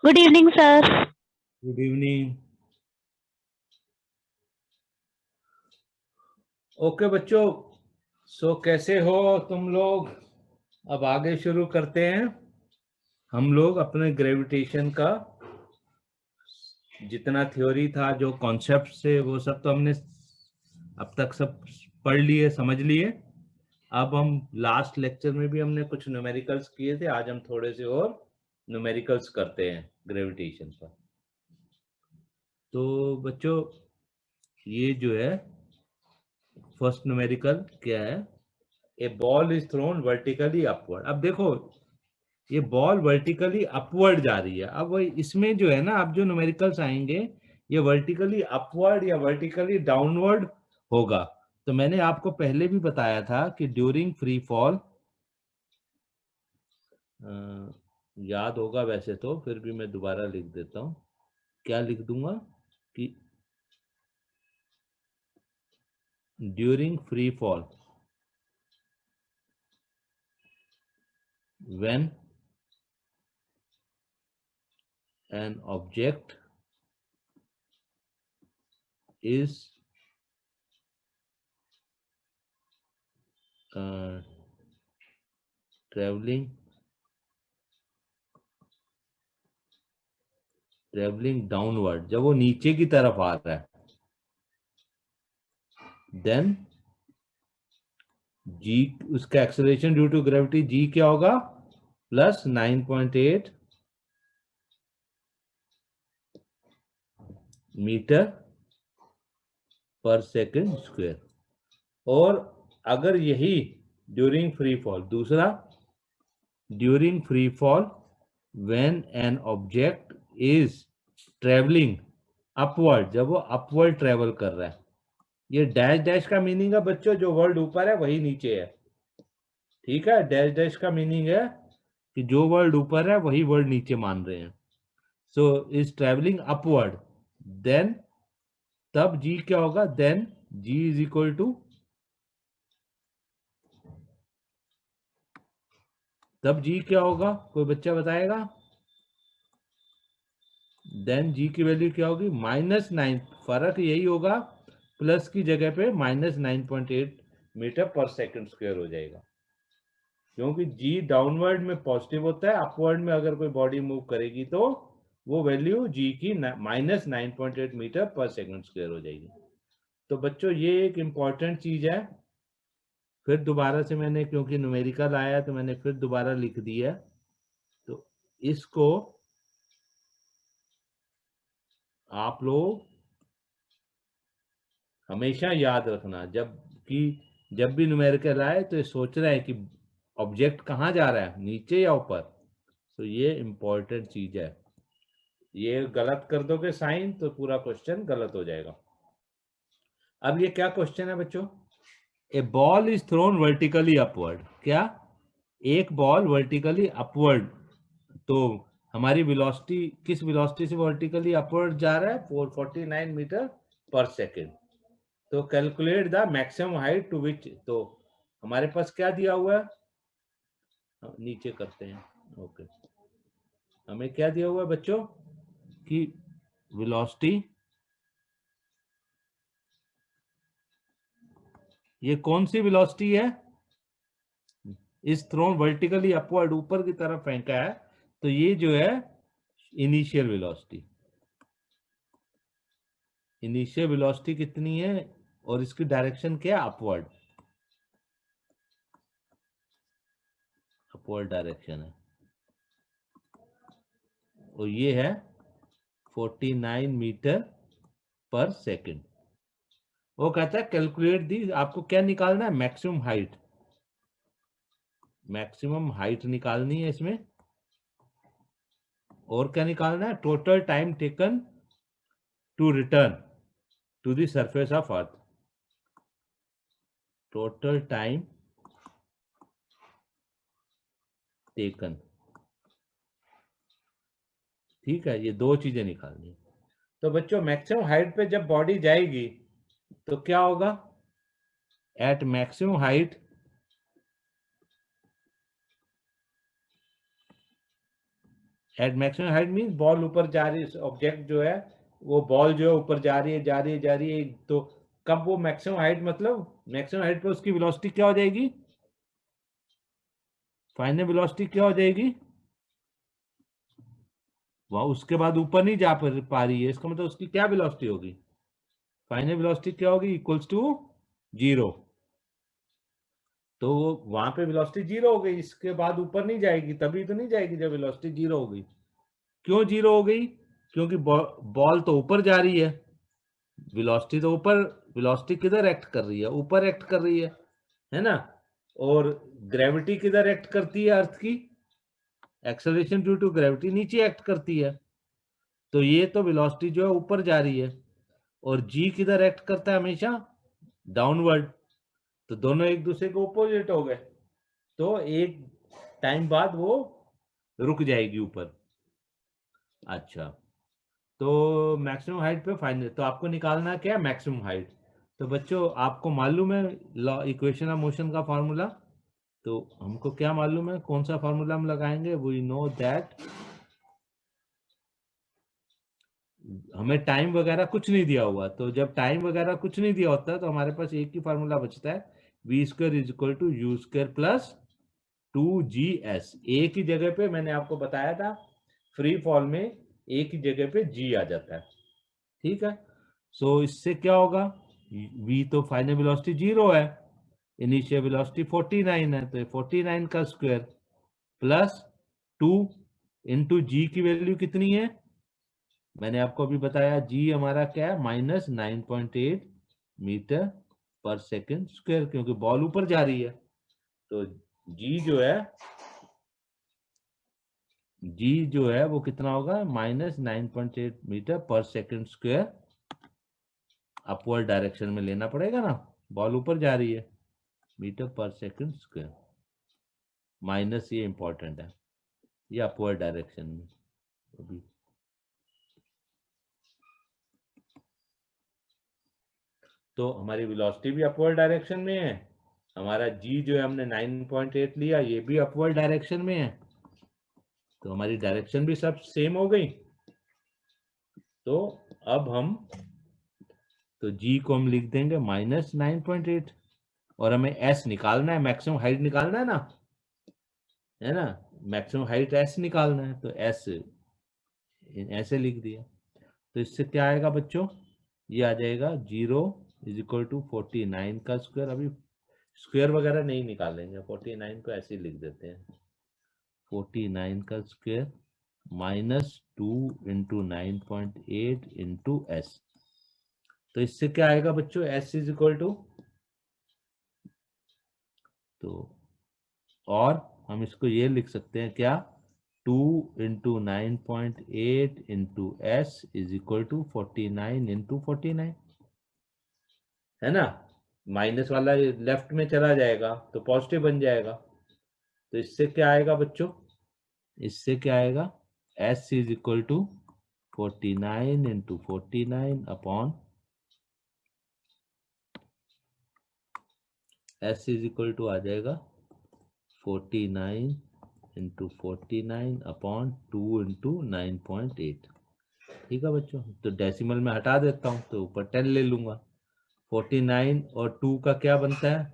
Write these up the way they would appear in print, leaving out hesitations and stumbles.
Good evening sir. Good evening. Okay बच्चों, कैसे हो तुम लोग? अब आगे शुरू करते हैं। हम लोग अपने ग्रेविटेशन का जितना थ्योरी था, जो कॉन्सेप्ट से, वो सब तो हमने अब तक सब पढ़ लिए, समझ लिए। अब हम लास्ट लेक्चर में भी हमने कुछ न्यूमेरिकल्स किए थे, आज हम थोड़े से और न्यूमेरिकल्स करते हैं ग्रेविटेशन पर। तो बच्चों, ये जो है फर्स्ट न्यूमेरिकल क्या है? A ball is thrown vertically upward. अब देखो, ये बॉल वर्टिकली अपवर्ड जा रही है। अब इसमें जो है ना, अब जो न्यूमेरिकल्स आएंगे ये वर्टिकली अपवर्ड या वर्टिकली डाउनवर्ड होगा। तो मैंने आपको पहले भी बताया था कि ड्यूरिंग फ्री फॉल, याद होगा वैसे तो, फिर भी मैं दोबारा लिख देता हूं। क्या लिख दूंगा कि during free fall when an object is traveling downward, जब वो नीचे की तरफ आ रहा है, देन जी, उसका acceleration due to gravity G क्या होगा? प्लस 9.8 मीटर पर सेकंड स्क्वायर। और अगर यही ड्यूरिंग फ्री फॉल, दूसरा during free fall when an object is travelling upward, जब वो अपवर्ड ट्रेवल कर रहा है। ये डैश डैश का मीनिंग है बच्चों, जो वर्ड ऊपर है वही नीचे है। ठीक है, डैश डैश का मीनिंग है कि जो वर्ड ऊपर है वही वर्ड नीचे मान रहे हैं। So is travelling upward, then तब जी क्या होगा? Then ji is equal to, तब जी क्या होगा? कोई बच्चा बताएगा? देन जी की वैल्यू क्या होगी? -9, फर्क यही होगा, प्लस की जगह पे -9.8 मीटर पर सेकंड स्क्वायर हो जाएगा, क्योंकि जी डाउनवर्ड में पॉजिटिव होता है, अपवर्ड में अगर कोई बॉडी मूव करेगी तो वो वैल्यू जी की -9.8 मीटर पर सेकंड स्क्वायर हो जाएगी। तो बच्चों, ये एक इम्पॉर्टेंट चीज है। फिर दोबारा से मैंने, क्योंकि न्यूमेरिकल आया तो मैंने फिर दोबारा लिख दिया। तो इसको आप लोग हमेशा याद रखना, जब भी न्यूमेरिकल आए तो ये सोच रहे हैं कि ऑब्जेक्ट कहाँ जा रहा है, नीचे या ऊपर। तो ये इम्पोर्टेंट चीज है। ये गलत कर दोगे साइन तो पूरा क्वेश्चन गलत हो जाएगा। अब ये क्या क्वेश्चन है बच्चों? A ball is thrown vertically upward. क्या? एक बॉल वर्टिकली अपवर्ड, तो हमारी वेलोसिटी किस वेलोसिटी से वर्टिकली अपवर्ड जा रहा है? 449 मीटर पर सेकेंड। तो calculate the maximum height to which, तो हमारे पास क्या दिया हुआ है? नीचे करते हैं। ओके, हमें क्या दिया हुआ है बच्चों कि वेलोसिटी, ये कौन सी वेलोसिटी है? इस थ्रोन वर्टिकली अपवर्ड, ऊपर की तरफ फेंका है, तो ये जो है इनिशियल वेलोसिटी। इनिशियल वेलोसिटी कितनी है और इसकी डायरेक्शन क्या है? अपवर्ड, अपवर्ड डायरेक्शन है। और ये है 49 मीटर पर सेकेंड। वो कहता है कैलकुलेट दी, आपको क्या निकालना है? Maximum height. मैक्सिमम हाइट निकालनी है इसमें। और क्या निकालना है? Total time taken to return to the surface of earth. Total time taken. ठीक है, ये दो चीजें निकालनी है। तो बच्चों, मैक्सिमम हाइट पे जब बॉडी जाएगी तो क्या होगा? At maximum height, at maximum height means ball ऊपर जा रही है, ऑब्जेक्ट जो है वो बॉल जो है ऊपर जा रही है जा रही है जा रही है, तो कब वो मैक्सिमम हाइट, मतलब मैक्सिमम हाइट पे उसकी वेलोसिटी क्या हो जाएगी, फाइनल वेलोसिटी क्या हो जाएगी, वह उसके बाद ऊपर नहीं जा पा रही है, इसका मतलब उसकी क्या वेलोसिटी होगी, फाइनल वेलोसिटी क्या होगी, इक्वल्स टू 0। तो वहां पे वेलोसिटी 0 हो गई, इसके बाद ऊपर नहीं जाएगी, तभी तो नहीं जाएगी जब वेलोसिटी 0 हो गई। क्यों 0 हो गई, क्योंकि बॉल तो ऊपर जा रही है, वेलोसिटी तो ऊपर, वेलोसिटी किधर एक्ट कर रही है, ऊपर एक्ट कर रही है ना। और ग्रेविटी किधर एक्ट करती है, अर्थ की एक्सेलरेशन ड्यू टू ग्रेविटी नीचे एक्ट करती है, तो ये तो वेलोसिटी जो है ऊपर जा रही है, और जी किधर एक्ट करता है हमेशा, डाउनवर्ड, तो दोनों एक दूसरे के ओपोजिट हो गए, तो एक टाइम बाद वो रुक जाएगी ऊपर। अच्छा, तो मैक्सिमम हाइट पे फाइनल, तो आपको निकालना क्या है, मैक्सिमम हाइट। तो बच्चों आपको मालूम है लॉ इक्वेशन ऑफ मोशन का फॉर्मूला, तो हमको क्या मालूम है कौन सा फॉर्मूला हम लगाएंगे, वी नो दैट, हमें टाइम वगैरह कुछ नहीं दिया हुआ, तो जब टाइम वगैरह कुछ नहीं दिया होता तो हमारे पास एक ही फार्मूला बचता है, v square is equal to u square plus 2GS। एक ही जगह पे मैंने आपको बताया था, फ्री फॉल में एक ही जगह पे जी आ जाता है, ठीक है। सो इससे क्या होगा, v तो फाइनल वेलोसिटी 0 है, इनिशियल वेलोसिटी 49 है, तो 49 का स्क्वायर प्लस 2 इंटू जी की वैल्यू कितनी है, मैंने आपको अभी बताया जी हमारा क्या है, -9.8 मीटर पर सेकंड स्क्वायर, क्योंकि बॉल ऊपर जा रही है, तो जी जो है वो कितना होगा, -9.8 मीटर पर सेकंड स्क्वायर, अपवर्ड डायरेक्शन में लेना पड़ेगा ना, बॉल ऊपर जा रही है, मीटर पर सेकंड स्क्वायर, माइनस ये इंपॉर्टेंट है, ये अपवर्ड डायरेक्शन में अभी। तो हमारी वेलोसिटी भी अपवर्ड डायरेक्शन में है, हमारा जी जो है हमने 9.8 लिया, ये भी अपवर्ड डायरेक्शन में है, तो हमारी डायरेक्शन भी सब सेम हो गई। तो अब हम, तो जी को हम लिख देंगे -9.8, और हमें एस निकालना है, मैक्सिमम हाइट निकालना है ना, मैक्सिमम हाइट एस निकालना है, तो एस ऐसे लिख दिया, तो इससे क्या आएगा बच्चों, ये आ जाएगा 0 इज इक्वल टू 49 का स्क्वायर, अभी स्क्वायर वगैरह नहीं निकालेंगे, 49 को ऐसे ही लिख देते हैं, 49 का स्क्वायर -2 इंटू 9.8 इंटू एस, तो इससे क्या आएगा बच्चों, एस इज इक्वल टू, तो और हम इसको ये लिख सकते हैं क्या, 2 into 9.8 into s is equal to 49 into 49, है ना, माइनस वाला लेफ्ट में चला जाएगा तो पॉजिटिव बन जाएगा, तो इससे क्या आएगा बच्चों, इससे क्या आएगा, S is equal to 49 into 49 upon, S is equal to आ जाएगा 49 इंटू 49 अपॉन 2 इंटू 9.8, ठीक है बच्चों। तो डेसिमल में हटा देता हूँ, तो ऊपर 10 ले लूंगा, 49 और 2 का क्या बनता है,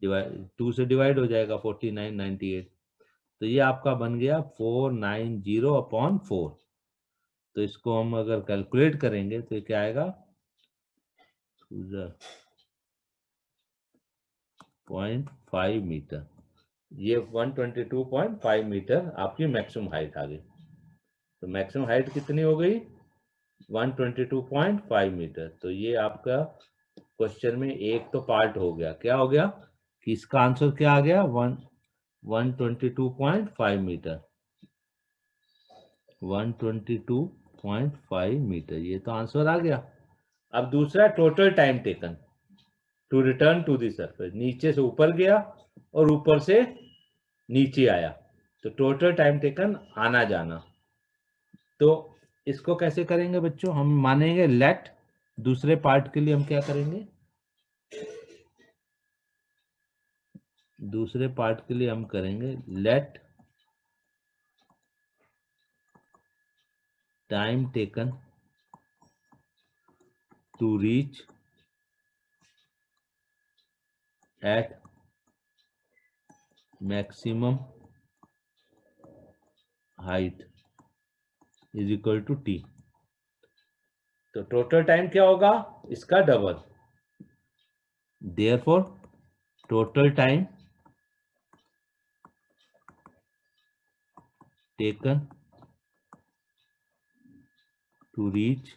डिवाइड, 2 से डिवाइड हो जाएगा, 49 98, तो ये आपका बन गया 490 अपॉन 4, तो इसको हम अगर कैलकुलेट करेंगे तो ये क्या आएगा, 0.5 मीटर, ये 122.5 मीटर आपकी मैक्सिमम हाइट आ गई, तो मैक्सिमम हाइट कितनी हो गई, 122.5 मीटर। तो ये आपका क्वेश्चन में एक तो पार्ट हो गया, क्या हो गया कि इसका आंसर क्या आ गया, 122.5 मीटर, 122.5 मीटर, ये तो आंसर आ गया। अब दूसरा, total time taken to return to the surface, नीचे से ऊपर गया और ऊपर से नीचे आया, तो टोटल टाइम टेकन आना जाना, तो इसको कैसे करेंगे बच्चों, हम मानेंगे लेट, दूसरे पार्ट के लिए हम क्या करेंगे, दूसरे पार्ट के लिए हम करेंगे late time taken to reach at maximum height is equal to t। तो टोटल टाइम क्या होगा, इसका double. Therefore total time taken to reach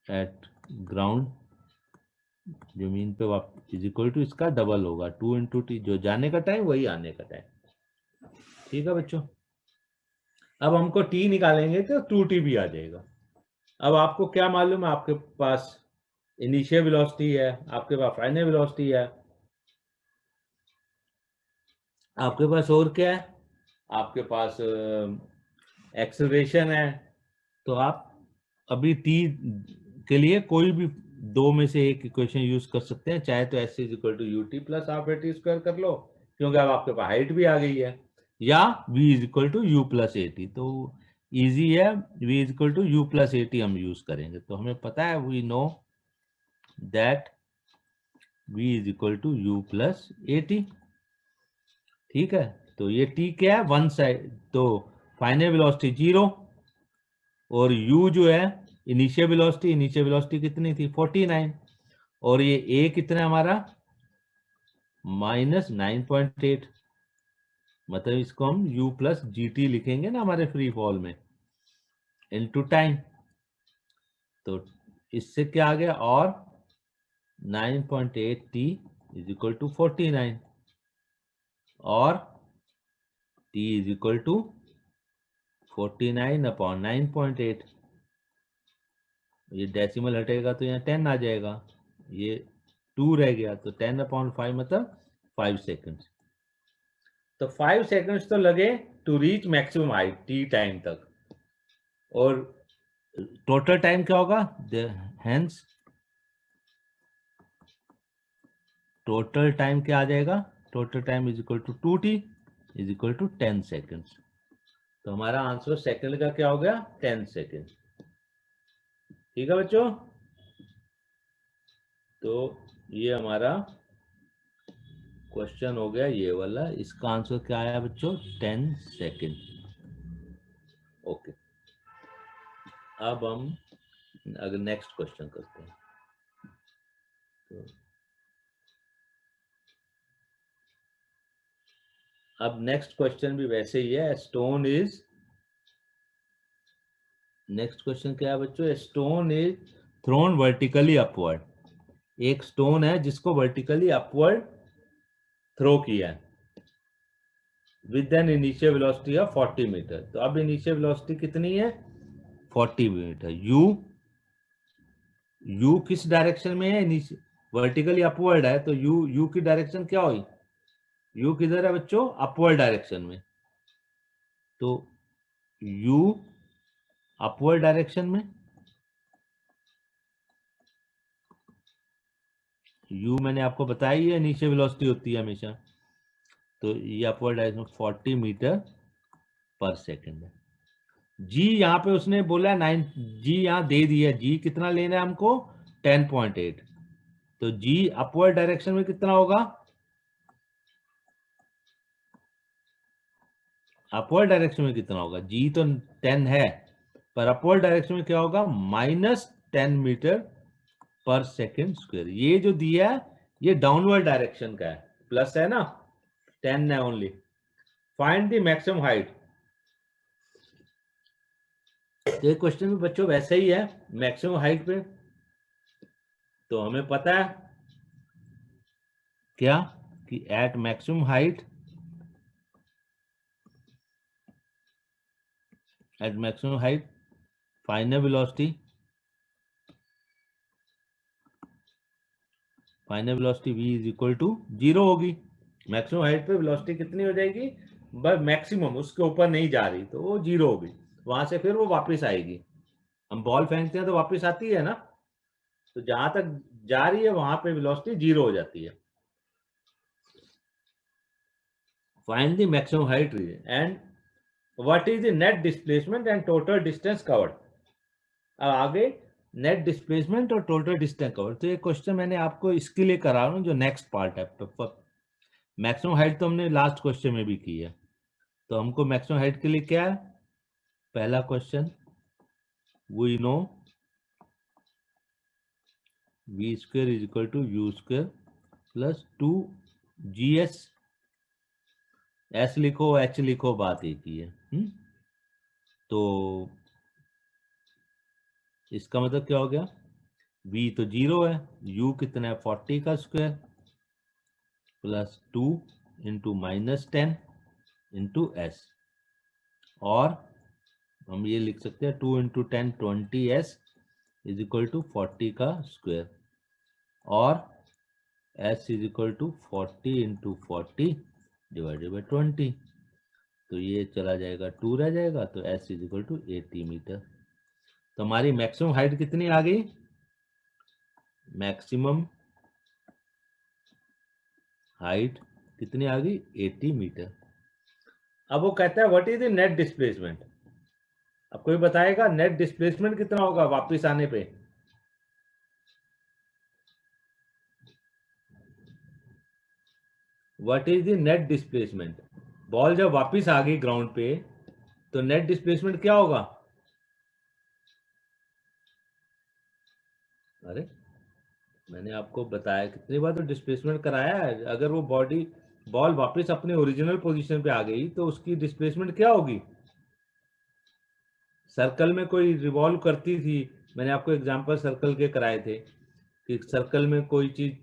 at ground, जमीन पे वापस, इज इक्वल टू इसका डबल होगा 2 इंटू टी, जो जाने का टाइम वही आने का टाइम। ठीक है बच्चों, अब हमको टी निकालेंगे तो 2t भी आ जाएगा। अब आपको क्या मालूम है, आपके पास इनिशियल वेलोसिटी है, आपके पास फाइनल वेलोसिटी है, आपके पास और क्या है, आपके पास एक्सेलरेशन है। तो आप अभी टी के लिए कोई भी दो में से एक इक्वेशन यूज कर सकते हैं, चाहे तो s is equal to u t plus half a t square कर लो, क्योंकि अब आपके पास हाइट भी आ गई है, या v is equal to u plus a t. तो इजी है, v is equal to u plus a t हम यूज करेंगे। तो हमें पता है, we know that v is equal to u plus a t. ठीक है, तो ये t क्या है, वन साइड, तो फाइनल वेलोसिटी 0, और u जो है इनिशियल वेलोसिटी कितनी थी 49, और ये a कितना हमारा -9.8, मतलब इसको हम u प्लस जी टी लिखेंगे ना हमारे फ्री फॉल में, इनटू टाइम। तो इससे क्या आ गया, और 9.8 t इज इक्वल टू 49, और t is equal to 49 upon 9.8, ये डेसिमल हटेगा तो यहाँ 10 आ जाएगा, ये 2 रह गया, तो 10 अपॉन 5 मतलब 5 सेकेंड्स। तो 5 सेकेंड्स तो लगे to reach maximum height t time तक, और टोटल टाइम क्या होगा, हेंस टोटल टाइम क्या आ जाएगा, total time is equal to 2t is equal to 10 seconds. तो हमारा आंसर सेकंड का क्या हो गया, 10 सेकेंड। ठीक है बच्चों, तो ये हमारा क्वेश्चन हो गया ये वाला, इसका आंसर क्या आया बच्चों, 10 सेकेंड। ओके, अब हम अगर नेक्स्ट क्वेश्चन करते हैं, तो अब नेक्स्ट क्वेश्चन भी वैसे ही है, स्टोन इज, नेक्स्ट क्वेश्चन क्या है बच्चों, stone is thrown vertically upward. एक स्टोन है जिसको वर्टिकली अपवर्ड थ्रो किया है with an initial velocity of 40 metre. तो अब इनिशियल वेलोसिटी कितनी है, 40 मीटर। यू किस डायरेक्शन में है, वर्टिकली अपवर्ड है, तो यू की डायरेक्शन क्या हुई, यू किधर है बच्चों, अपवर्ड डायरेक्शन में। तो यू अपवर्ड डायरेक्शन में, यू मैंने आपको बताया ही है इनिशियल वेलोसिटी होती है हमेशा, तो ये अपवर्ड डायरेक्शन 40 मीटर पर सेकेंड है। जी यहाँ पे उसने बोला 9, जी यहाँ दे दिया, जी कितना लेना है हमको 10.8, तो जी अपवर्ड डायरेक्शन में कितना होगा, अपवर्ड डायरेक्शन में कितना होगा, जी तो 10 है, पर अपवर्ड डायरेक्शन में क्या होगा, -10 मीटर पर सेकेंड स्क्वायर। ये जो दिया है ये डाउनवर्ड डायरेक्शन का है, प्लस है ना, 10 है only. Find the maximum height. तो ये क्वेश्चन में बच्चों वैसे ही है, मैक्सिमम हाइट पे तो हमें पता है क्या, कि at maximum height, at maximum height final velocity v is equal to 0 होगी। मैक्सिमम हाइट पे वेलोसिटी कितनी हो जाएगी, बस मैक्सिमम, उसके ऊपर नहीं जा रही, तो वो 0 होगी, वहां से फिर वो वापस आएगी। हम बॉल फेंकते हैं तो वापस आती है ना, तो जहां तक जा रही है वहां पे वेलोसिटी 0 हो जाती है। Find the maximum height and what is the net displacement and total distance covered. अब आगे नेट डिस्प्लेसमेंट और टोटल डिस्टेंस कवर्ड, तो ये क्वेश्चन मैंने आपको इसके लिए करा रहा हूँ जो नेक्स्ट पार्ट है। मैक्सिमम हाइट तो हमने लास्ट क्वेश्चन में भी की है, तो हमको मैक्सिमम हाइट के लिए क्या है, पहला question we know v square is equal to u square plus 2gs, s लिखो h लिखो, बात एक ही है। तो इसका मतलब क्या हो गया, v तो 0 है, u कितना है 40 का square plus 2 into -10 into s, और हम ये लिख सकते हैं 2 into 10 20s is equal to 40 का स्क्वायर, और s is equal to 40 into 40 divided by 20, तो ये चला जाएगा 2 रह जाएगा, तो s is equal to 80 metre. तो हमारी मैक्सिमम हाइट कितनी आ गई, मैक्सिमम हाइट कितनी आ गई 80 मीटर। अब वो कहता है what is the net displacement. अब कोई बताएगा नेट डिस्प्लेसमेंट कितना होगा वापस आने पे, what is the net displacement. Ball जब वापस आ गई ग्राउंड पे तो नेट डिस्प्लेसमेंट क्या होगा, अरे मैंने आपको बताया कितनी बार तो डिस्प्लेसमेंट कराया है, अगर वो बॉल वापस अपने ओरिजिनल पोजीशन पे आ गई तो उसकी डिस्प्लेसमेंट क्या होगी। सर्कल में कोई रिवॉल्व करती थी, मैंने आपको एग्जांपल सर्कल के कराए थे कि सर्कल में कोई चीज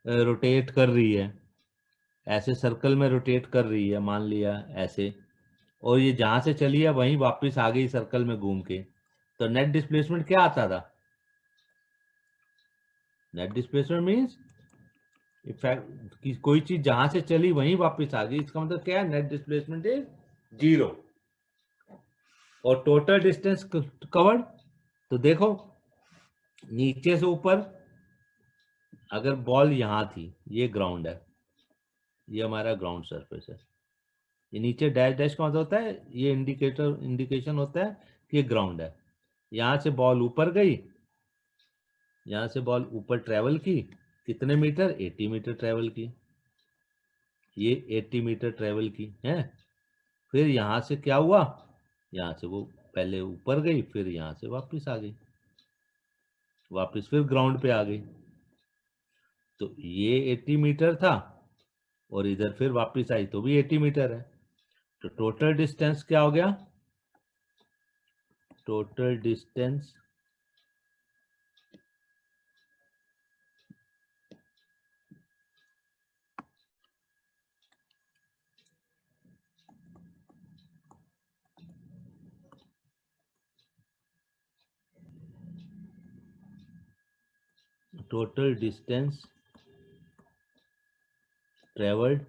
रोटेट कर रही है, ऐसे सर्कल में रोटेट कर रही है मान लिया ऐसे, और ये जहां से चली है वहीं वापस आ गई सर्कल में घूम के, तो नेट डिस्प्लेसमेंट क्या आता था, नेट डिस्प्लेसमेंट मीन्स इफेक्ट कि कोई चीज जहां से चली वहीं वापस आ गई, इसका मतलब क्या है, नेट डिस्प्लेसमेंट इज 0। और टोटल डिस्टेंस कवर्ड, तो देखो नीचे से ऊपर अगर बॉल यहां थी, ये ग्राउंड है, ये हमारा ग्राउंड सरफेस है, ये नीचे डैश डैश का मतलब होता है, ये इंडिकेशन होता है कि ये ग्राउंड है। यहाँ से बॉल ऊपर गई, यहाँ से बॉल ऊपर ट्रेवल की, कितने मीटर 80 मीटर ट्रेवल की, ये 80 मीटर ट्रेवल की है। फिर यहाँ से क्या हुआ, यहाँ से वो पहले ऊपर गई, फिर यहाँ से वापस आ गई, वापस फिर ग्राउंड पे आ गई, तो ये 80 मीटर था, और इधर फिर वापस आई तो भी 80 मीटर है। तो टोटल डिस्टेंस क्या हो गया, total distance total distance travelled,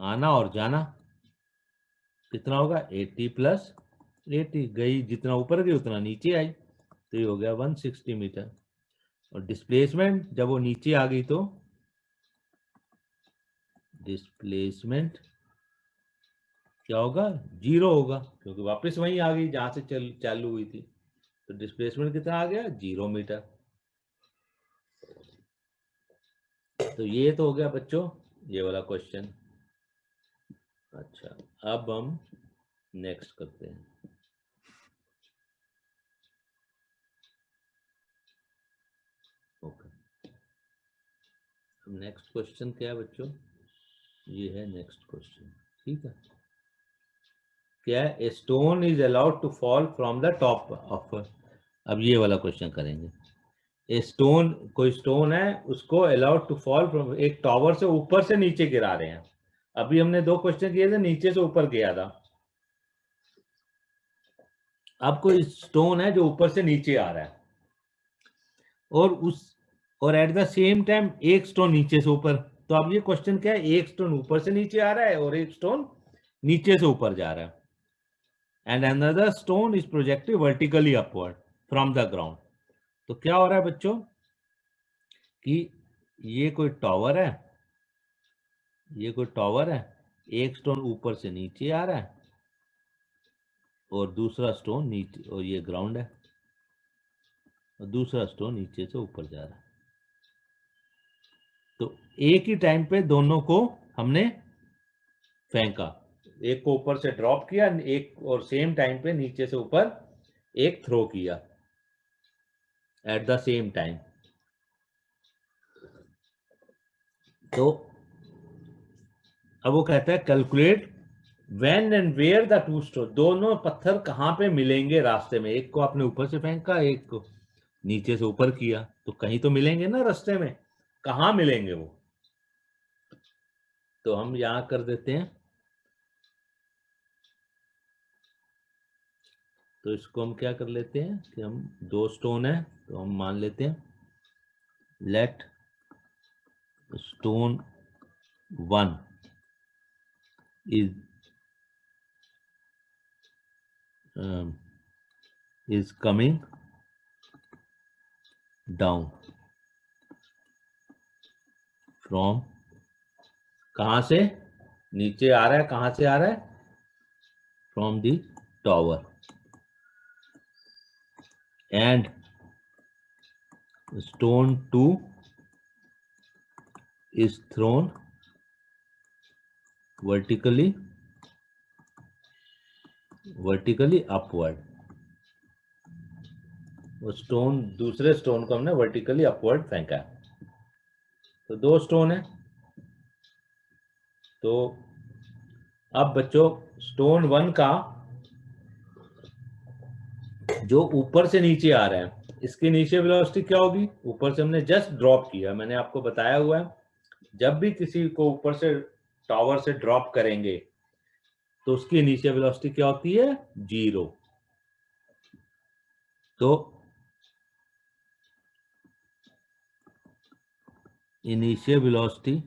आना और जाना कितना होगा 80 प्लस 80, गई जितना ऊपर गई उतना नीचे आई, तो ये हो गया 160 मीटर। और डिस्प्लेसमेंट जब वो नीचे आ गई तो डिस्प्लेसमेंट क्या होगा 0 होगा, क्योंकि वापस वहीं आ गई जहां से चालू हुई थी, तो डिस्प्लेसमेंट कितना आ गया 0 मीटर। तो ये तो हो गया बच्चों ये वाला क्वेश्चन। अच्छा, अब हम नेक्स्ट करते हैं। ओके, नेक्स्ट क्वेश्चन क्या है बच्चों, ये है नेक्स्ट क्वेश्चन, ठीक है। क्या है, a stone is allowed to fall from the top of, अब ये वाला क्वेश्चन करेंगे। ए स्टोन, कोई स्टोन है उसको अलाउड टू फॉल फ्रॉम, एक टावर से ऊपर से नीचे गिरा रहे हैं, अभी हमने 2 क्वेश्चन किए थे नीचे से ऊपर गया था, अब कोई स्टोन है जो ऊपर से नीचे आ रहा है, और एट द सेम टाइम एक स्टोन नीचे से ऊपर, तो अब ये क्वेश्चन क्या है, एक स्टोन ऊपर से नीचे आ रहा है और एक स्टोन नीचे से ऊपर जा रहा है, and another stone is projected vertically upward from the ground. तो क्या हो रहा है बच्चों कि ये कोई टावर है, ये कोई टावर है, एक स्टोन ऊपर से नीचे आ रहा है और दूसरा स्टोन नीचे, और ये ग्राउंड है, और दूसरा स्टोन नीचे से ऊपर जा रहा है। तो एक ही टाइम पे दोनों को हमने फेंका, एक को ऊपर से ड्रॉप किया, एक और सेम टाइम पे नीचे से ऊपर एक थ्रो किया एट द सेम टाइम। तो अब वो कहता है calculate when and where the two stone, दोनों पत्थर कहाँ पे मिलेंगे रास्ते में, एक को आपने ऊपर से फेंका, एक को नीचे से ऊपर किया, तो कहीं तो मिलेंगे ना रास्ते में, कहाँ मिलेंगे वो। तो हम यहां कर देते हैं, तो इसको हम क्या कर लेते हैं कि हम दो स्टोन है तो हम मान लेते हैं late stone 1 is coming down from, कहां से नीचे आ रहा है, कहां से आ रहा है, from the tower, and stone 2 is thrown vertically upward, वो स्टोन, दूसरे स्टोन को हमने वर्टिकली अपवर्ड फेंका। तो दो स्टोन है, तो अब बच्चों स्टोन 1 का जो ऊपर से नीचे आ रहा है, इसकी नीचे वेलोसिटी क्या होगी, ऊपर से हमने जस्ट ड्रॉप किया, मैंने आपको बताया हुआ है जब भी किसी को ऊपर से टावर से ड्रॉप करेंगे तो उसकी नीचे वेलोसिटी क्या होती है, 0। तो इनिशियल वेलोसिटी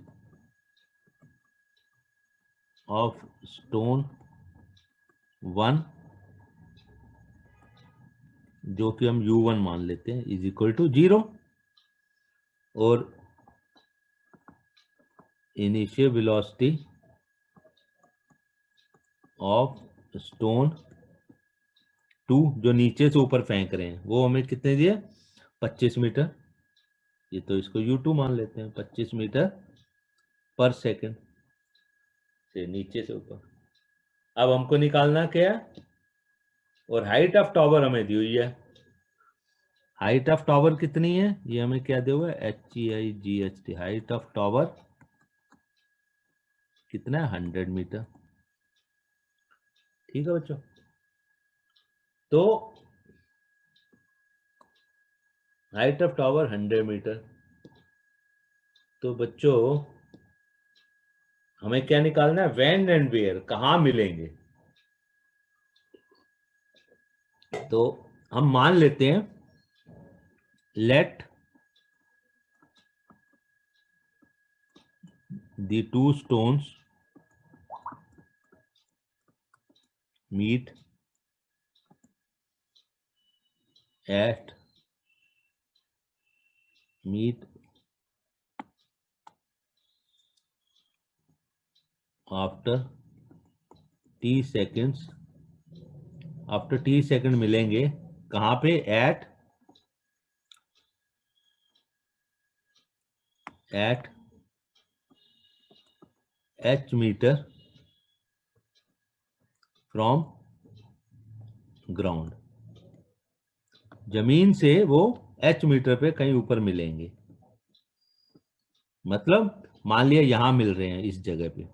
ऑफ स्टोन 1, जो कि हम u1 मान लेते हैं, इज इक्वल टू 0, और इनिशियल वेलोसिटी ऑफ स्टोन 2 जो नीचे से ऊपर फेंक रहे हैं वो हमें कितने दिए, 25 मीटर, ये तो इसको u2 मान लेते हैं, 25 मीटर पर सेकंड से नीचे से ऊपर। अब हमको निकालना क्या है, और हाइट ऑफ टावर हमें दी हुई है, हाइट ऑफ टावर कितनी है, ये हमें क्या दिया हुआ है, HEIGHT, हाइट ऑफ टावर कितना है, 100 मीटर। ठीक है बच्चों, तो हाइट ऑफ टावर 100 मीटर। तो बच्चों हमें क्या निकालना है, व्हेन एंड वेयर, कहां मिलेंगे। तो हम मान लेते हैं let the two stones meet after t seconds, after t second मिलेंगे, कहां पे, at h metre from ground, जमीन से वो h मीटर पे कहीं ऊपर मिलेंगे। मतलब मान लिया यहां मिल रहे हैं इस जगह पे,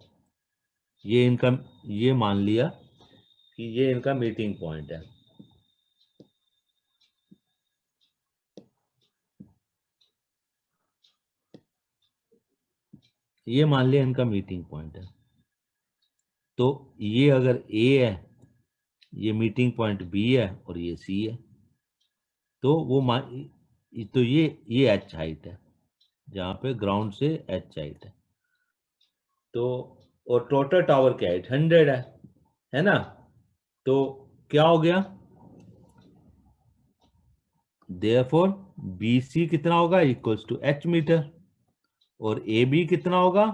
ये इनका, ये मान लिया कि ये इनका मीटिंग पॉइंट है, ये मान लिया इनका मीटिंग पॉइंट है। तो ये अगर A है, ये मीटिंग पॉइंट B है, और ये C है, तो वो तो ये H हाइट है, जहां पे ग्राउंड से H हाइट है। तो और टोटल टावर की हाइट 100 है ना। तो क्या हो गया, देयरफॉर BC कितना होगा, इक्वल्स टू H मीटर, और AB कितना होगा,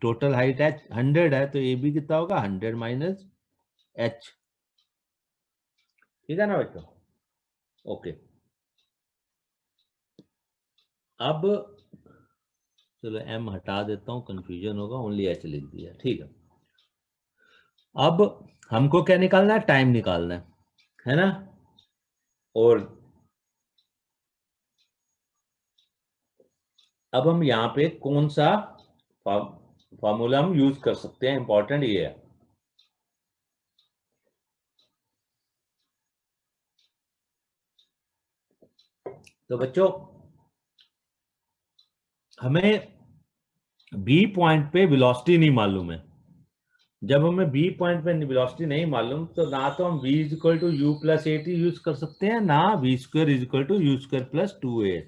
टोटल हाइट h 100 है तो AB कितना होगा 100 माइनस h। ठीक है ना बच्चों? ओके, अब चलो m हटा देता हूँ, कंफ्यूजन होगा, ओनली h लिख दिया। ठीक है, अब हमको क्या निकालना है? टाइम निकालना है ना? और अब हम यहाँ पे कौन सा फॉर्मूला हम यूज कर सकते हैं, इंपॉर्टेंट ये है। तो बच्चों हमें बी पॉइंट पे वेलोसिटी नहीं मालूम है। जब हमें बी पॉइंट पे वेलोसिटी नहीं मालूम तो ना तो हम v equal to u plus a t use कर सकते हैं, ना v square is equal to u square plus 2a,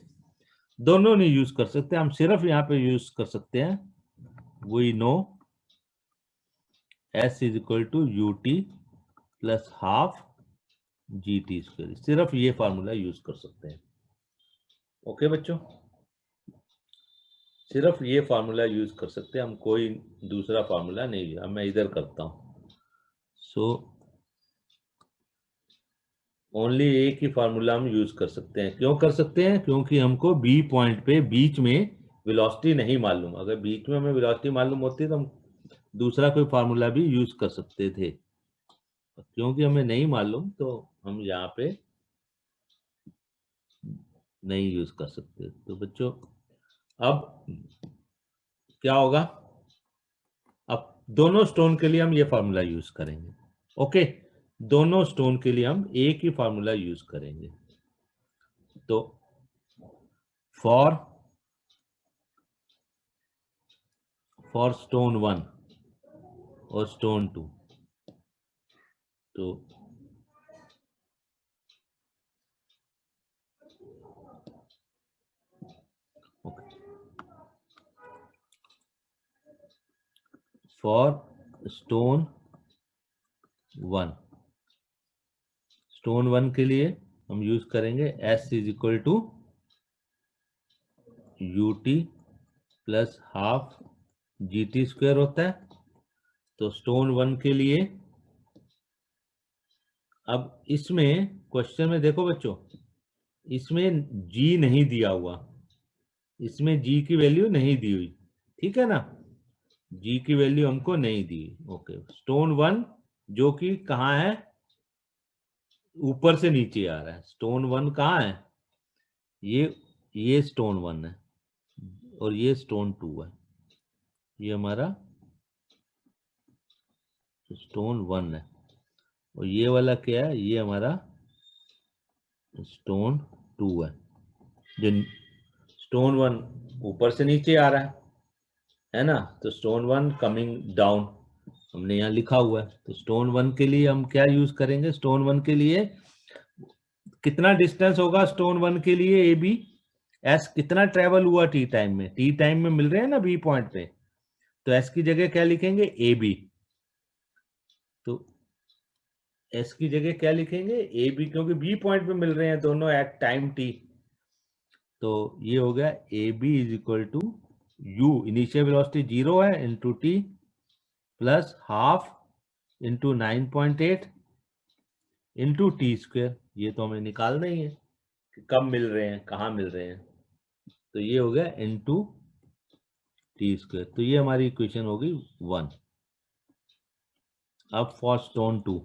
दोनों नहीं यूज कर सकते। हम सिर्फ यहाँ पे यूज कर सकते हैं we know s is equal to u t plus half g t square, सिर्फ ये फार्मूला यूज कर सकते हैं। ओके बच्चों, सिर्फ ये फार्मूला यूज कर सकते हैं हम, कोई दूसरा फार्मूला नहीं। अब मैं इधर करता हूं, सो ओनली एक ही फार्मूला हम यूज कर सकते हैं। क्यों कर सकते हैं? क्योंकि हमको बी पॉइंट पे बीच में वेलोसिटी नहीं मालूम। अगर बीच में हमें वेलोसिटी मालूम होती तो हम दूसरा कोई फार्मूला भी यूज कर सकते थे। क्योंकि हमें नहीं मालूम तो हम यहाँ पे नहीं यूज कर सकते। तो बच्चों अब क्या होगा? अब दोनों स्टोन के लिए हम ये फार्मूला यूज करेंगे। ओके, दोनों स्टोन के लिए हम एक ही फार्मूला यूज करेंगे। तो फॉर स्टोन 1 और स्टोन 2, तो फॉर स्टोन 1 के लिए हम यूज करेंगे s is equal to u t plus half g t square होता है। तो स्टोन 1 के लिए अब इसमें क्वेश्चन में देखो बच्चों, इसमें g नहीं दिया हुआ, इसमें g की वैल्यू नहीं दी हुई। ठीक है ना? g की वैल्यू हमको नहीं दी। ओके, स्टोन 1 जो कि कहाँ है? ऊपर से नीचे आ रहा है। स्टोन 1 कहाँ है? ये स्टोन 1 है और ये स्टोन 2 है। ये हमारा स्टोन 1 है और ये वाला क्या है? ये हमारा स्टोन 2 है। जो स्टोन 1 ऊपर से नीचे आ रहा है ना? तो स्टोन 1 कमिंग डाउन हमने यहाँ लिखा हुआ है। तो स्टोन 1 के लिए हम क्या यूज करेंगे? स्टोन 1 के लिए कितना डिस्टेंस होगा? स्टोन 1 के लिए ए बी, एस कितना ट्रेवल हुआ टी टाइम में? टी टाइम में मिल रहे हैं ना बी पॉइंट पे, तो एस की जगह क्या लिखेंगे? A B. तो एस की जगह क्या लिखेंगे? ए बी, क्योंकि बी पॉइंट पे मिल रहे हैं दोनों एट टाइम टी। तो ये हो गया a b is equal to u, initial velocity 0 है, into t plus half into 9.8 into t square. ये तो हमें निकालना ही है कि कब मिल रहे हैं, कहाँ मिल रहे हैं। तो ये हो गया इंटू टी स्क्वायर। तो ये हमारी इक्वेशन होगी 1। अब फॉर स्टोन 2,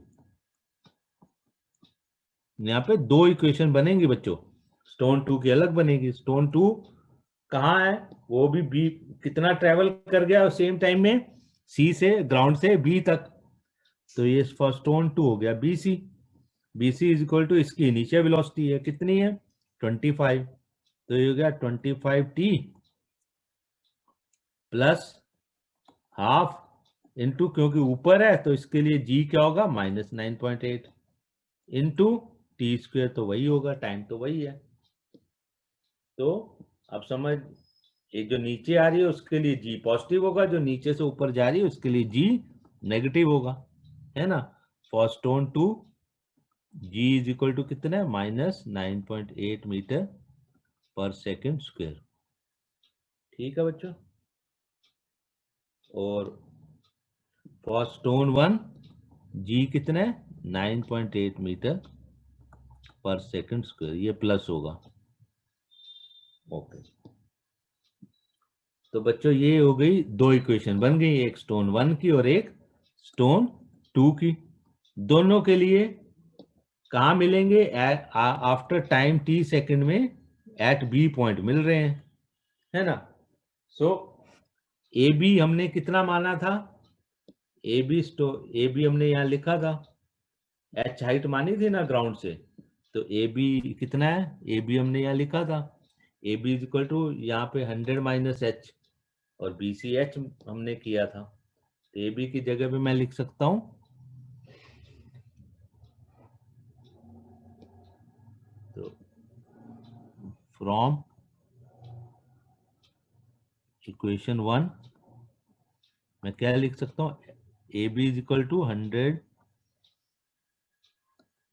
यहाँ पे दो इक्वेशन बनेंगी बच्चों। स्टोन 2 की अलग बनेगी। स्टोन 2 कहाँ है? वो भी बी, कितना ट्रेवल कर गया सेम टाइम में सी से, ग्राउंड से बी तक। तो ये फॉर स्टोन 2 हो गया b c. B c is equal to इसकी इनिशियल वेलोसिटी है, कितनी है? 25। तो ये हो गया 25 टी प्लस हाफ इंटू, क्योंकि ऊपर है तो इसके लिए जी क्या होगा? -9.8 इंटू टी स्क्वायर, तो वही होगा, टाइम तो वही है। तो अब समझ, एक जो नीचे आ रही है उसके लिए जी पॉजिटिव होगा, जो नीचे से ऊपर जा रही है उसके लिए जी नेगेटिव होगा, है ना? For stone 2 g is equal to कितना है? -9.8 मीटर पर सेकेंड स्क्वायर। ठीक है बच्चों? और फॉर स्टोन 1 जी कितना है 9.8 मीटर पर सेकंड स्क्वायर, ये प्लस होगा। ओके, तो बच्चों ये हो गई, दो इक्वेशन बन गई, एक स्टोन 1 की और एक स्टोन 2 की। दोनों के लिए कहाँ मिलेंगे? आफ्टर टाइम टी सेकंड में एट बी पॉइंट मिल रहे हैं, है ना। सो ए बी हमने कितना माना था? ए बी हमने यहाँ लिखा था, एच हाइट मानी थी ना ग्राउंड से, तो ए बी कितना है? ए बी हमने यहाँ लिखा था, a b is equal to यहाँ पे 100 माइनस एच, और बी सी एच हमने किया था, तो ए बी की जगह पे मैं लिख सकता हूँ तो फ्रॉम इक्वेशन 1 मैं क्या लिख सकता हूँ? A b is equal to 100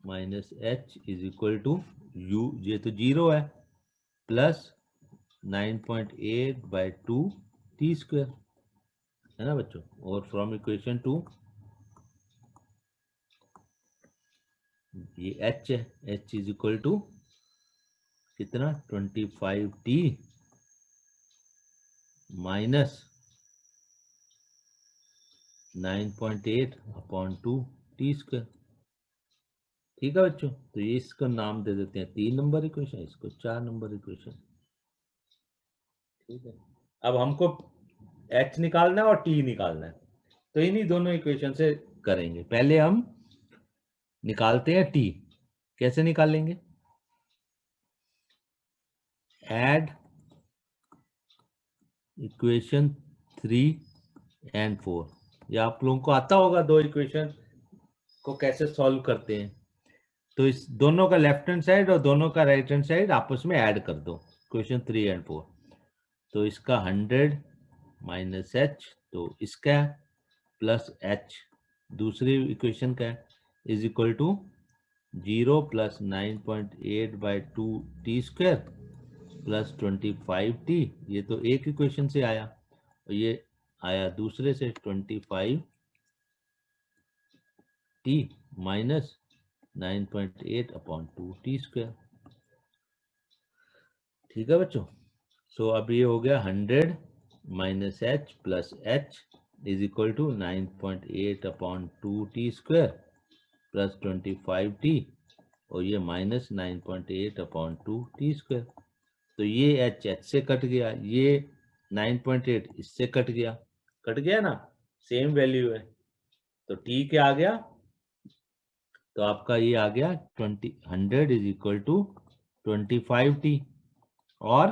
minus h is equal to u, ये तो 0 है, प्लस 9.8 बाई 2 टी स्क्वायर, है ना बच्चों। और फ्रॉम इक्वेशन 2 ये एच है, एच इज इक्वल टू कितना 25t minus 9.8 upon 2 t square. ठीक है बच्चों, तो ये इसको नाम दे देते हैं 3 नंबर इक्वेशन, इसको 4 नंबर इक्वेशन। ठीक है, अब हमको एच निकालना है और टी निकालना है, तो इन्हीं दोनों इक्वेशन से करेंगे। पहले हम निकालते हैं टी, कैसे निकालेंगे? एड इक्वेशन 3 एंड 4, ये आप लोगों को आता होगा, दो इक्वेशन को कैसे सॉल्व करते हैं। तो इस दोनों का लेफ्ट हैंड साइड और दोनों का राइट हैंड साइड आपस में ऐड कर दो, इक्वेशन 3 एंड 4। तो इसका 100 माइनस एच, तो इसका प्लस एच दूसरी इक्वेशन का is equal to 0 plus 9.8 by 2 t square plus 25t, ये तो एक इक्वेशन से आया, और ये आया दूसरे से 25t minus 9.8 upon 2 t square. ठीक है बच्चों, सो अब ये हो गया 100 minus h plus h is equal to 9.8 upon 2 t square plus 25t, और ये माइनस 9.8 अपॉन 2 टी स्क्वायर। तो ये एच एच से कट गया, ये 9.8 इससे कट गया ना, सेम वैल्यू है। तो टी क्या आ गया? तो आपका ये आ गया 100 इज इक्वल टू 25t, और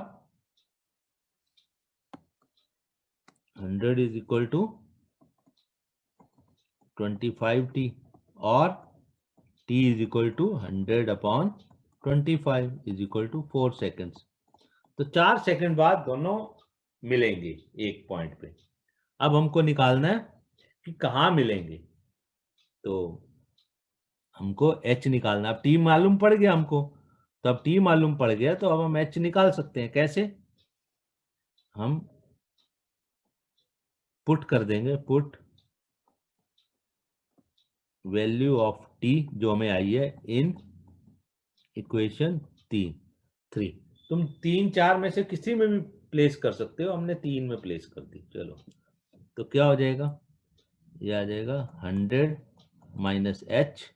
100 इज इक्वल टू 25t, और t is equal to 100 upon 25 is equal to 4 seconds. तो 4 सेकंड बाद दोनों मिलेंगे एक पॉइंट पे। अब हमको निकालना है कि कहाँ मिलेंगे, तो हमको h निकालना। अब t मालूम पड़ गया हमको, तो अब t मालूम पड़ गया तो अब हम h निकाल सकते हैं। कैसे? हम पुट कर देंगे, पुट वैल्यू ऑफ t जो हमें आई है इन इक्वेशन 3। तुम 3 4 में से किसी में भी प्लेस कर सकते हो, हमने 3 में प्लेस कर दी। चलो, तो क्या हो जाएगा? ये आ जाएगा 100 minus h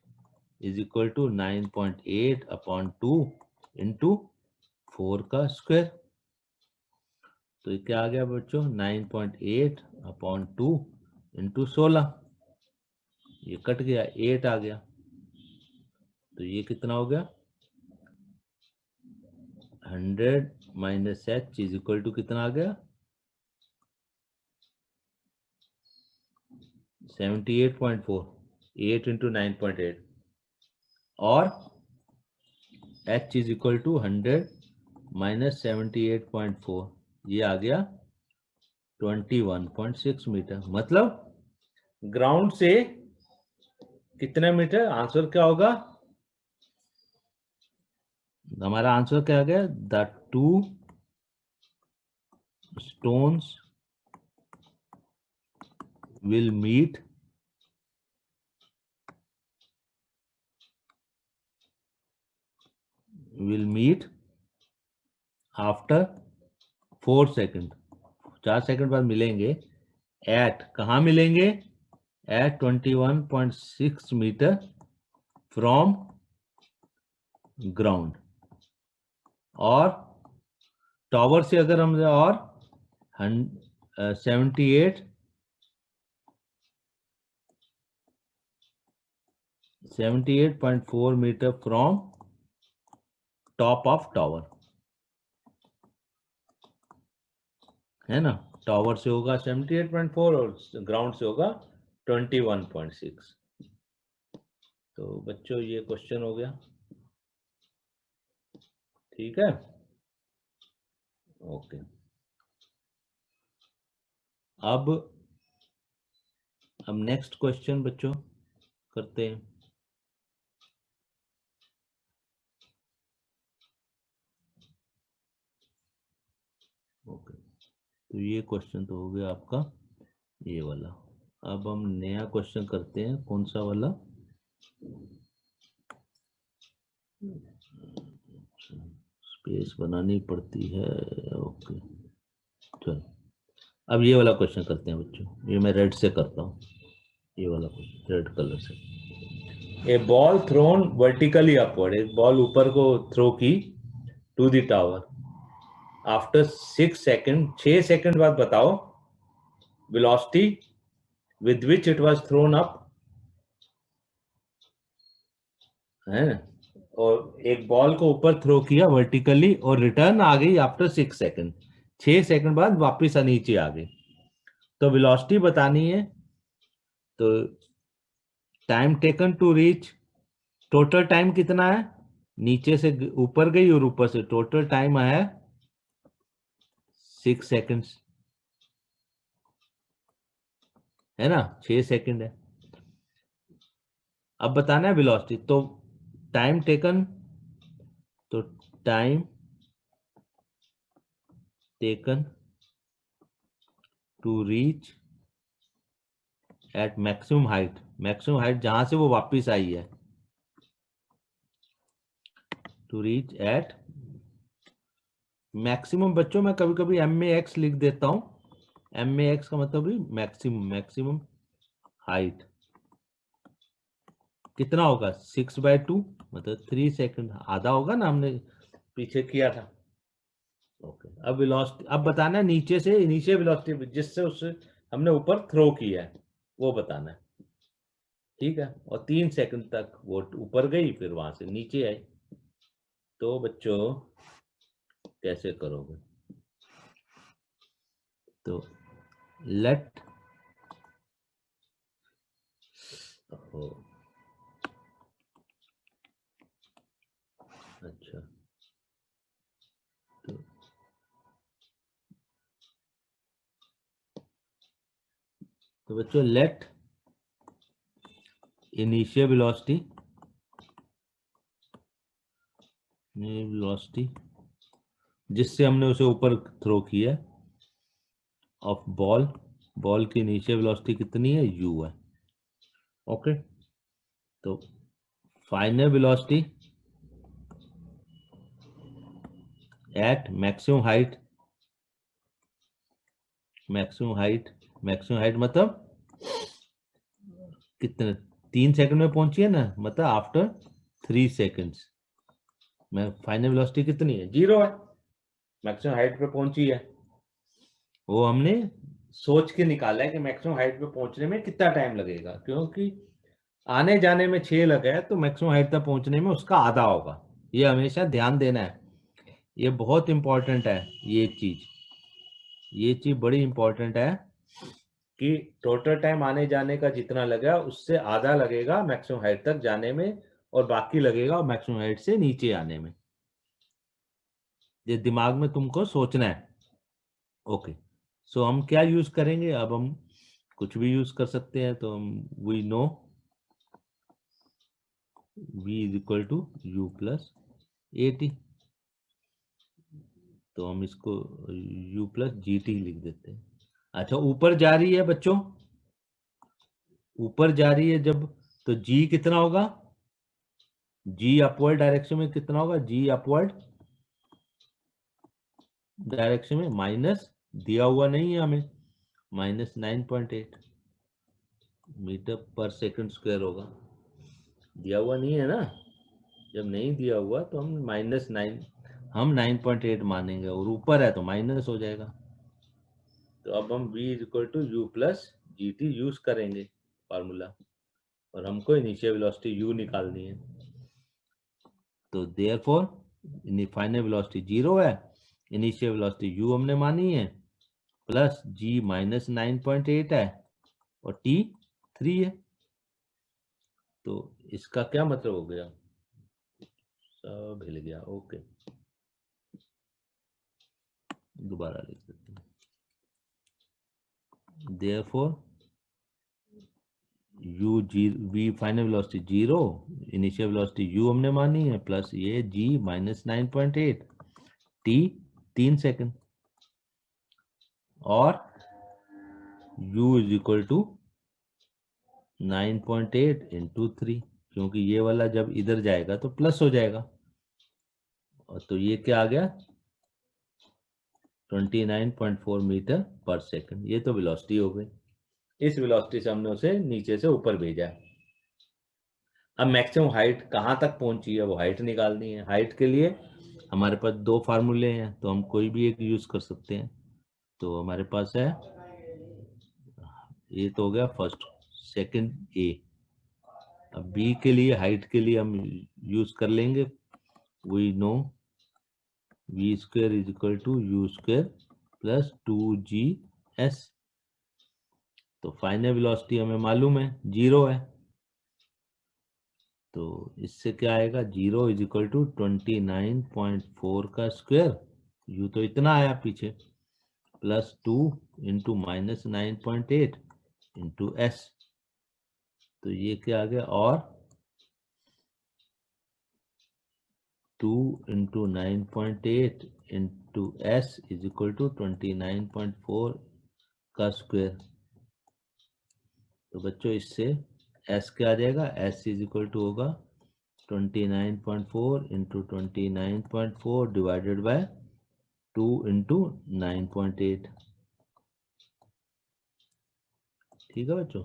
is equal to 9.8 upon 2 into 4 का स्क्वायर। तो ये क्या आ गया बच्चों? 9.8 अपॉन 2 इंटू 16, ये कट गया, 8 आ गया, तो ये कितना हो गया? 100 minus h is equal to कितना आ गया? 78.4, 8 इंटू 9.8, और h is equal to 100 minus 78.4, ये आ गया 21.6 मीटर। मतलब ग्राउंड से कितने मीटर? आंसर क्या होगा हमारा? आंसर क्या आ गया? The 2 stones will meet after 4 second, 4 second बाद मिलेंगे। एट कहाँ मिलेंगे? At 21.6 metre from ground. और टावर से अगर हम और 78.4 metre from top of tower, है ना। टावर से होगा 78.4 और ग्राउंड से होगा 21.6। तो बच्चों ये क्वेश्चन हो गया, ठीक है। ओके, अब नेक्स्ट क्वेश्चन बच्चों करते हैं। ओके, तो ये क्वेश्चन तो हो गया आपका ये वाला। अब हम नया क्वेश्चन करते हैं, कौन सा वाला? स्पेस बनानी पड़ती है। ओके, चलो अब ये वाला क्वेश्चन करते हैं बच्चों। ये मैं रेड से करता हूँ, ये वाला क्वेश्चन रेड कलर से। A ball thrown vertically upward, एक बॉल ऊपर को थ्रो की to the tower after 6 second, 6 second बाद बताओ velocity with which it was thrown up, है ना। और एक बॉल को ऊपर थ्रो किया वर्टिकली और रिटर्न आ गई आफ्टर 6 सेकंड, 6 सेकंड बाद वापस नीचे आ गई। तो वेलोसिटी बतानी है। तो time taken to reach, total time कितना है? नीचे से ऊपर गई और ऊपर से टोटल टाइम है 6 सेकंड्स, है ना, 6 सेकंड है। अब बताना है वेलोसिटी। तो टाइम टेकन, तो time taken to reach at maximum height, maximum height जहां से वो वापस आई है, टू रीच एट मैक्सिमम। बच्चों मैं कभी कभी एम ए एक्स लिख देता हूं, एम ए एक्स का मतलब भी मैक्सिमम, मैक्सिमम हाइट कितना होगा? 6/2 मतलब 3 सेकंड, आधा होगा ना, हमने पीछे किया था। ओके, अब वेलोसिटी, अब बताना है नीचे से इनिशियल वेलोसिटी जिससे उससे हमने ऊपर थ्रो किया है वो बताना है, ठीक है। और 3 सेकंड तक वो ऊपर गई फिर वहां से नीचे आई। तो बच्चों कैसे करोगे? तो लेट हो, अच्छा, तो बच्चों लेट इनिशियल वेलोसिटी, वेलोसिटी जिससे हमने उसे ऊपर थ्रो किया ऑफ बॉल, बॉल की इनिशियल वेलोसिटी कितनी है? u है। ओके, तो final velocity at maximum height, maximum height, maximum height मतलब कितने? 3 सेकंड में पहुंची है ना, मतलब आफ्टर 3 सेकंड्स में फाइनल वेलोसिटी कितनी है? 0 है, मैक्सिमम हाइट पे पहुंची है। वो हमने सोच के निकाला है कि मैक्सिमम हाइट पे पहुंचने में कितना टाइम लगेगा, क्योंकि आने जाने में 6 लगा है तो मैक्सिमम हाइट तक पहुंचने में उसका आधा होगा। ये हमेशा ध्यान देना है, ये बहुत इंपॉर्टेंट है। ये चीज बड़ी इंपॉर्टेंट है कि टोटल टाइम आने जाने का जितना लगा उससे आधा लगेगा मैक्सिमम हाइट तक जाने में और बाकी लगेगा मैक्सिमम हाइट से नीचे आने में। ये दिमाग में तुमको सोचना है। ओके, सो हम क्या यूज करेंगे? अब हम कुछ भी यूज कर सकते हैं। तो हम we know v is equal to u plus a t, तो हम इसको u प्लस जी टी लिख देते हैं। अच्छा, ऊपर जा रही है बच्चों, ऊपर जा रही है जब, तो जी कितना होगा, जी अपवर्ड डायरेक्शन में कितना होगा, जी अपवर्ड डायरेक्शन में माइनस, दिया हुआ नहीं है हमें, माइनस 9.8 मीटर पर सेकंड स्क्वायर होगा, दिया हुआ नहीं है ना, जब नहीं दिया हुआ तो हम -9, हम 9.8 मानेंगे, और ऊपर है तो माइनस हो जाएगा। तो अब हम v equal to u plus g t use करेंगे फार्मूला, और हमको इनिशियल वेलोसिटी u निकालनी है। तो देयरफॉर फाइनल वेलोसिटी 0 है, इनिशियल वेलोसिटी u हमने मानी है, प्लस g माइनस 9.8 है, और t 3 है। तो इसका क्या मतलब हो गया, सब हिल गया, ओके दोबारा लिख देते हैं। Therefore u g v final velocity 0, initial velocity u हमने मानी है, प्लस ये g माइनस 9.8, t 3 सेकंड, और u is equal to 9.8 into 3, क्योंकि ये वाला जब इधर जाएगा तो प्लस हो जाएगा, और तो ये क्या आ गया 29.4 मीटर पर सेकंड, ये तो वेलोसिटी हो गई। इस वेलोसिटी से हमने उसे नीचे से ऊपर भेजा है। अब मैक्सिमम हाइट कहाँ तक पहुंची है वो हाइट निकालनी है। हाइट के लिए हमारे पास दो फार्मूले हैं, तो हम कोई भी एक यूज कर सकते हैं। तो हमारे पास है, ये तो हो गया फर्स्ट, सेकंड ए। अब बी के लिए, हाइट के लिए हम यूज कर लेंगे, we know v square is equal to u square plus 2GS। तो फाइनल वेलोसिटी हमें मालूम है 0 है, तो इससे क्या आएगा, 0 इज इक्वल टू 29.4 का स्क्वायर, यू तो इतना आया पीछे, plus 2 into minus 9.8 into s. तो ये क्या आ गया, और 2 into 9.8 into s is equal to 29.4 का स्क्वायर। तो बच्चों इससे एस क्या आ जाएगा, एस इज इक्वल टू होगा 29.4 इंटू 29.4 डिवाइडेड बाय 2 इंटू 9.8। ठीक है बच्चों,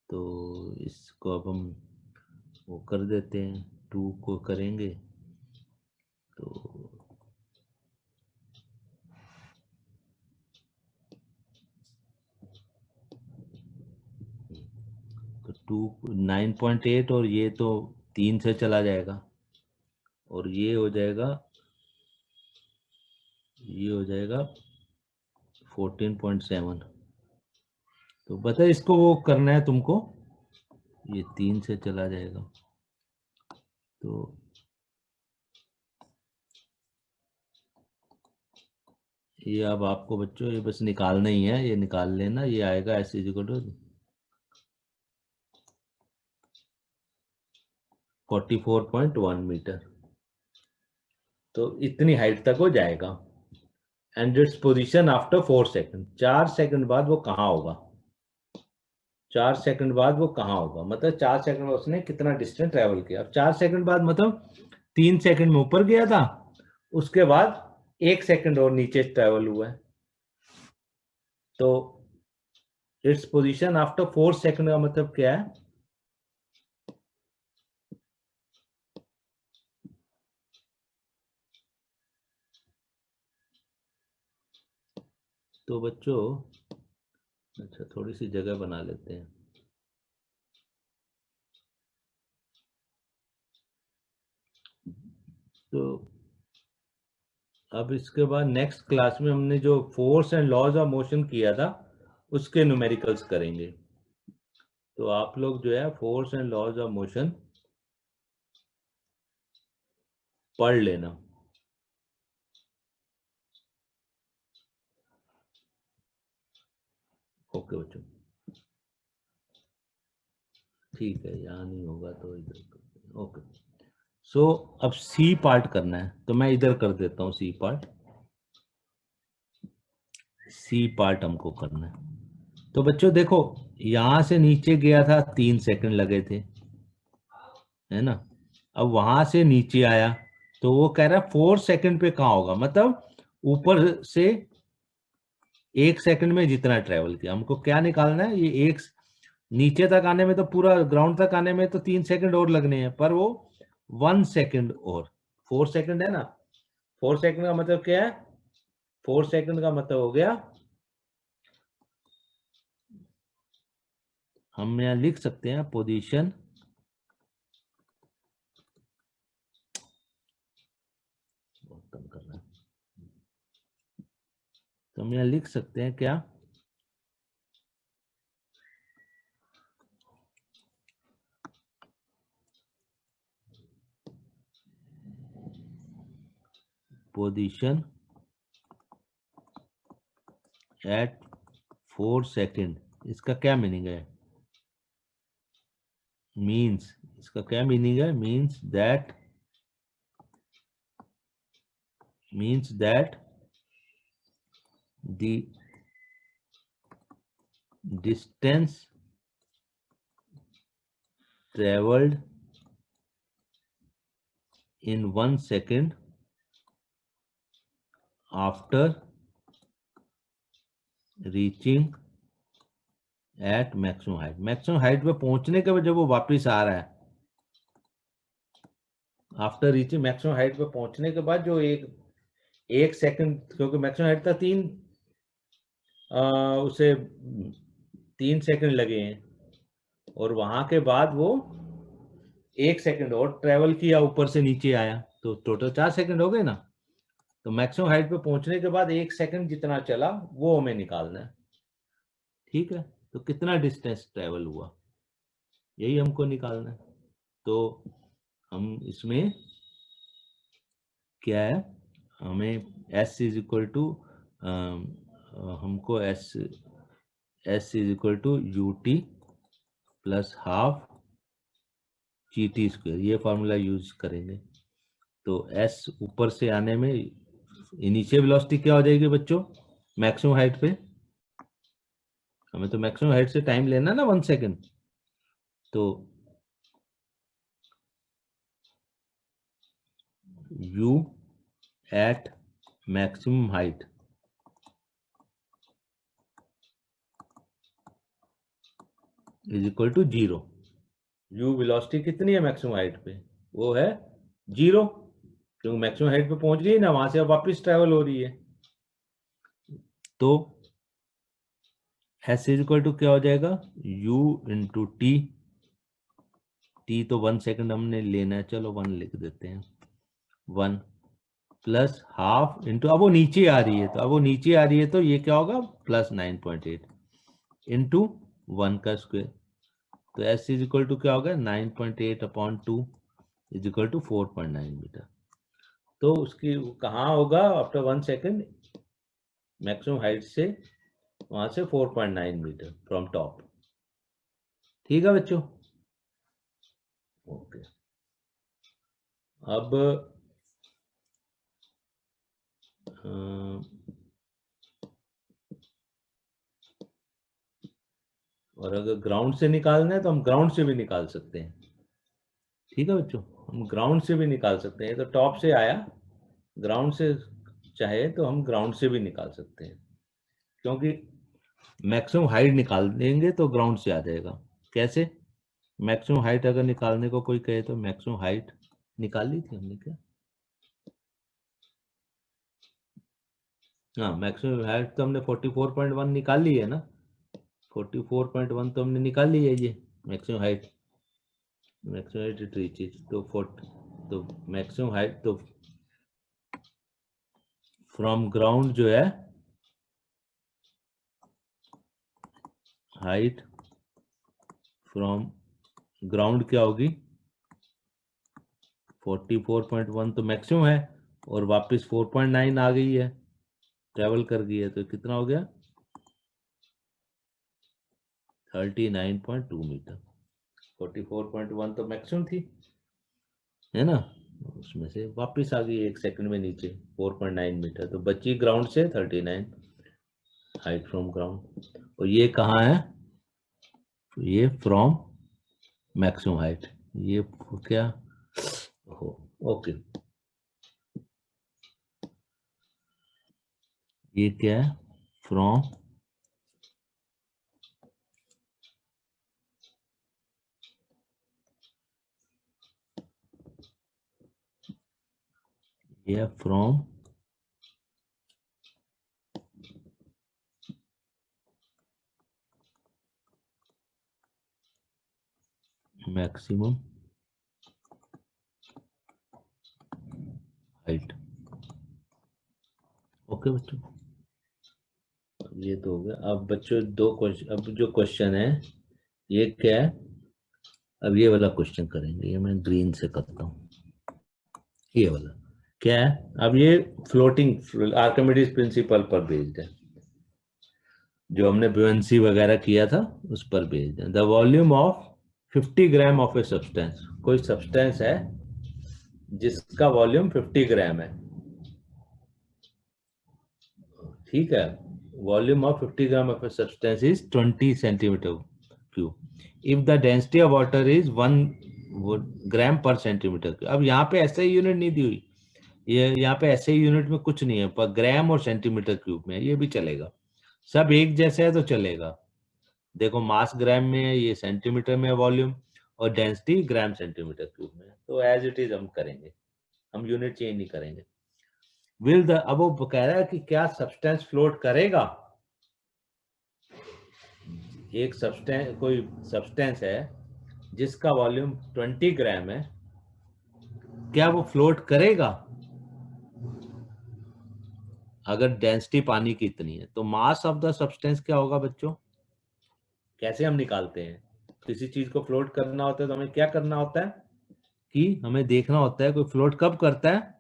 तो इसको अब हम वो कर देते हैं, 2 को करेंगे तो 9.8, और ये तो 3 से चला जाएगा, और ये हो जाएगा 14.7। तो बता, इसको वो करना है तुमको, ये 3 से चला जाएगा, तो ये अब आपको बच्चों ये बस निकालना ही है, ये निकाल लेना, ये आएगा S is equal to 44.1 metre. तो इतनी हाइट तक वो जाएगा, and its position after 4 second. 4 second बाद वो कहाँ होगा, 4 सेकंड बाद वो कहाँ होगा, मतलब 4 सेकंड में उसने कितना डिस्टेंस ट्रेवल किया। अब 4 सेकंड बाद मतलब 3 सेकंड में ऊपर गया था, उसके बाद 1 सेकंड और नीचे ट्रेवल हुआ है, तो इट्स पोजीशन आफ्टर 4 सेकंड का मतलब क्या है, तो बच्चों अच्छा थोड़ी सी जगह बना लेते हैं। तो अब इसके बाद नेक्स्ट क्लास में हमने जो force and laws of motion किया था उसके न्यूमेरिकल्स करेंगे। तो आप लोग जो है force and laws of motion पढ़ लेना। ओके बच्चों, ठीक है, यहाँ नहीं होगा तो इधर। ओके, सो अब सी पार्ट करना है, तो मैं इधर कर देता हूँ सी पार्ट। सी पार्ट हमको करना है, तो बच्चों देखो, यहां से नीचे गया था 3 सेकंड लगे थे, है ना। अब वहां से नीचे आया तो वो कह रहा है 4 सेकंड पे कहाँ होगा, मतलब ऊपर से 1 सेकंड में जितना ट्रेवल किया। हमको क्या निकालना है, ये एक नीचे तक आने में तो पूरा ग्राउंड तक आने में तो 3 सेकंड और लगने हैं, पर वो 1 सेकंड और 4 सेकंड है ना। 4 सेकंड का मतलब क्या है, 4 सेकंड का मतलब हो गया, हम यहाँ लिख सकते हैं पोजीशन कम करना है, तो हम यहाँ लिख सकते हैं क्या, पोजीशन एट 4 सेकंड। इसका क्या मीनिंग है, मीन्स, इसका क्या मीनिंग है, means that the distance traveled in 1 second after reaching at maximum height। Maximum height पे पहुंचने के बाद जब वो वापस आ रहा है, आफ्टर रीचिंग मैक्सिमम हाइट पे पहुंचने के बाद जो एक सेकंड, क्योंकि मैक्सिमम हाइट था 3, उसे 3 सेकंड लगे हैं, और वहां के बाद वो 1 सेकंड और ट्रेवल किया, ऊपर से नीचे आया, तो टोटल 4 सेकंड हो गए ना। तो मैक्सिमम हाइट पे पहुंचने के बाद 1 सेकंड जितना चला वो हमें निकालना है, ठीक है। तो कितना डिस्टेंस ट्रेवल हुआ, यही हमको निकालना है। तो हम इसमें क्या है, हमें s इज इक्वल टू, हमको s is equal to u t plus half g t square, ये फॉर्मूला यूज करेंगे। तो s ऊपर से आने में इनिशियल वेलोसिटी क्या हो जाएगी बच्चों, मैक्सिमम हाइट पे, हमें तो मैक्सिमम हाइट से टाइम लेना ना 1 सेकंड, तो u at maximum height is equal to 0। u velocity कितनी है मैक्सिमम हाइट पे, वो है 0, क्योंकि मैक्सिमम हाइट पे पहुंच गई ना, वहां से अब वापस ट्रेवल हो रही है। तो s इज इक्वल टू क्या हो जाएगा, u इंटू टी, टी तो 1 सेकंड हमने लेना है, चलो 1 लिख देते हैं, 1 प्लस हाफ इंटू, अब वो नीचे आ रही है, तो अब वो नीचे आ रही है तो ये क्या होगा, प्लस 9.8 इंटू 1 का स्क्वायर। तो s इज इक्वल टू क्या होगा, 9.8 upon 2 is equal to 4.9 metre. तो उसकी कहाँ होगा, आफ्टर 1 सेकंड मैक्सिमम हाइट से वहां से 4.9 मीटर फ्रॉम टॉप। ठीक है बच्चों, ओके। अब और अगर ग्राउंड से निकालना है तो हम ग्राउंड से भी निकाल सकते हैं, ठीक है बच्चों, हम ग्राउंड से भी निकाल सकते हैं। तो टॉप से आया, ग्राउंड से चाहे तो हम ग्राउंड से भी निकाल सकते हैं, क्योंकि मैक्सिमम हाइट निकाल देंगे तो ग्राउंड से आ जाएगा। कैसे, मैक्सिमम हाइट अगर निकालने को कोई कहे तो मैक्सिमम हाइट निकाल ली थी हमने क्या, हाँ मैक्सिमम हाइट तो हमने 44.1 निकाल ली है ना, 44.1 तो हमने निकाल ली है, ये maximum height, maximum height it reaches, तो मैक्सिमम हाइट तो फ्रॉम ग्राउंड जो है, हाइट फ्रॉम ग्राउंड क्या होगी, 44.1 तो मैक्सिमम है, और वापस 4.9 आ गई है, ट्रेवल कर गई है, तो कितना हो गया 39.2 मीटर। 44.1 तो मैक्सिमम थी, है ना, उसमें से वापस आ गई 1 सेकंड में नीचे 4.9 मीटर, तो बची ग्राउंड से 39। हाइट फ्रॉम ग्राउंड, और ये कहाँ है, ये फ्रॉम मैक्सिमम हाइट, ये क्या हो, ओके, ये क्या है, फ्रॉम ये फ्रॉम मैक्सिमम हाइट। ओके बच्चों, अब ये तो हो गया। अब बच्चों दो क्वेश्चन, अब जो क्वेश्चन है ये क्या है, अब ये वाला क्वेश्चन करेंगे, ये मैं ग्रीन से करता हूँ, ये वाला क्या है, अब ये फ्लोटिंग आर्किमिडीज प्रिंसिपल पर बेस्ड है, जो हमने बुयंसी वगैरह किया था उस पर बेस्ड है। The volume of 50 gram of a substance, कोई सब्सटेंस है जिसका वॉल्यूम 50 ग्राम है, ठीक है, volume of 50 gram of a substance is 20 centimetre cube, if the density of water is 1 ग्राम पर सेंटीमीटर क्यूब। अब यहाँ पे ऐसे यूनिट नहीं दी हुई, ये यहाँ पे ऐसे यूनिट में कुछ नहीं है, पर ग्राम और सेंटीमीटर क्यूब में, ये भी चलेगा, सब एक जैसे है तो चलेगा। देखो मास ग्राम में है, ये सेंटीमीटर में है वॉल्यूम, और डेंसिटी ग्राम सेंटीमीटर क्यूब में है, तो एज इट इज हम करेंगे, हम यूनिट चेंज नहीं करेंगे। विल द, अब वो कह रहा है कि क्या सब्सटेंस फ्लोट करेगा, एक सब्सटेंस, कोई सब्सटेंस है जिसका वॉल्यूम 20 ग्राम है, क्या वो फ्लोट करेगा अगर डेंसिटी पानी की इतनी है। तो मास ऑफ द सब्सटेंस क्या होगा बच्चों, कैसे हम निकालते हैं, किसी चीज को फ्लोट करना होता है तो हमें क्या करना होता है कि हमें देखना होता है कोई फ्लोट कब करता है,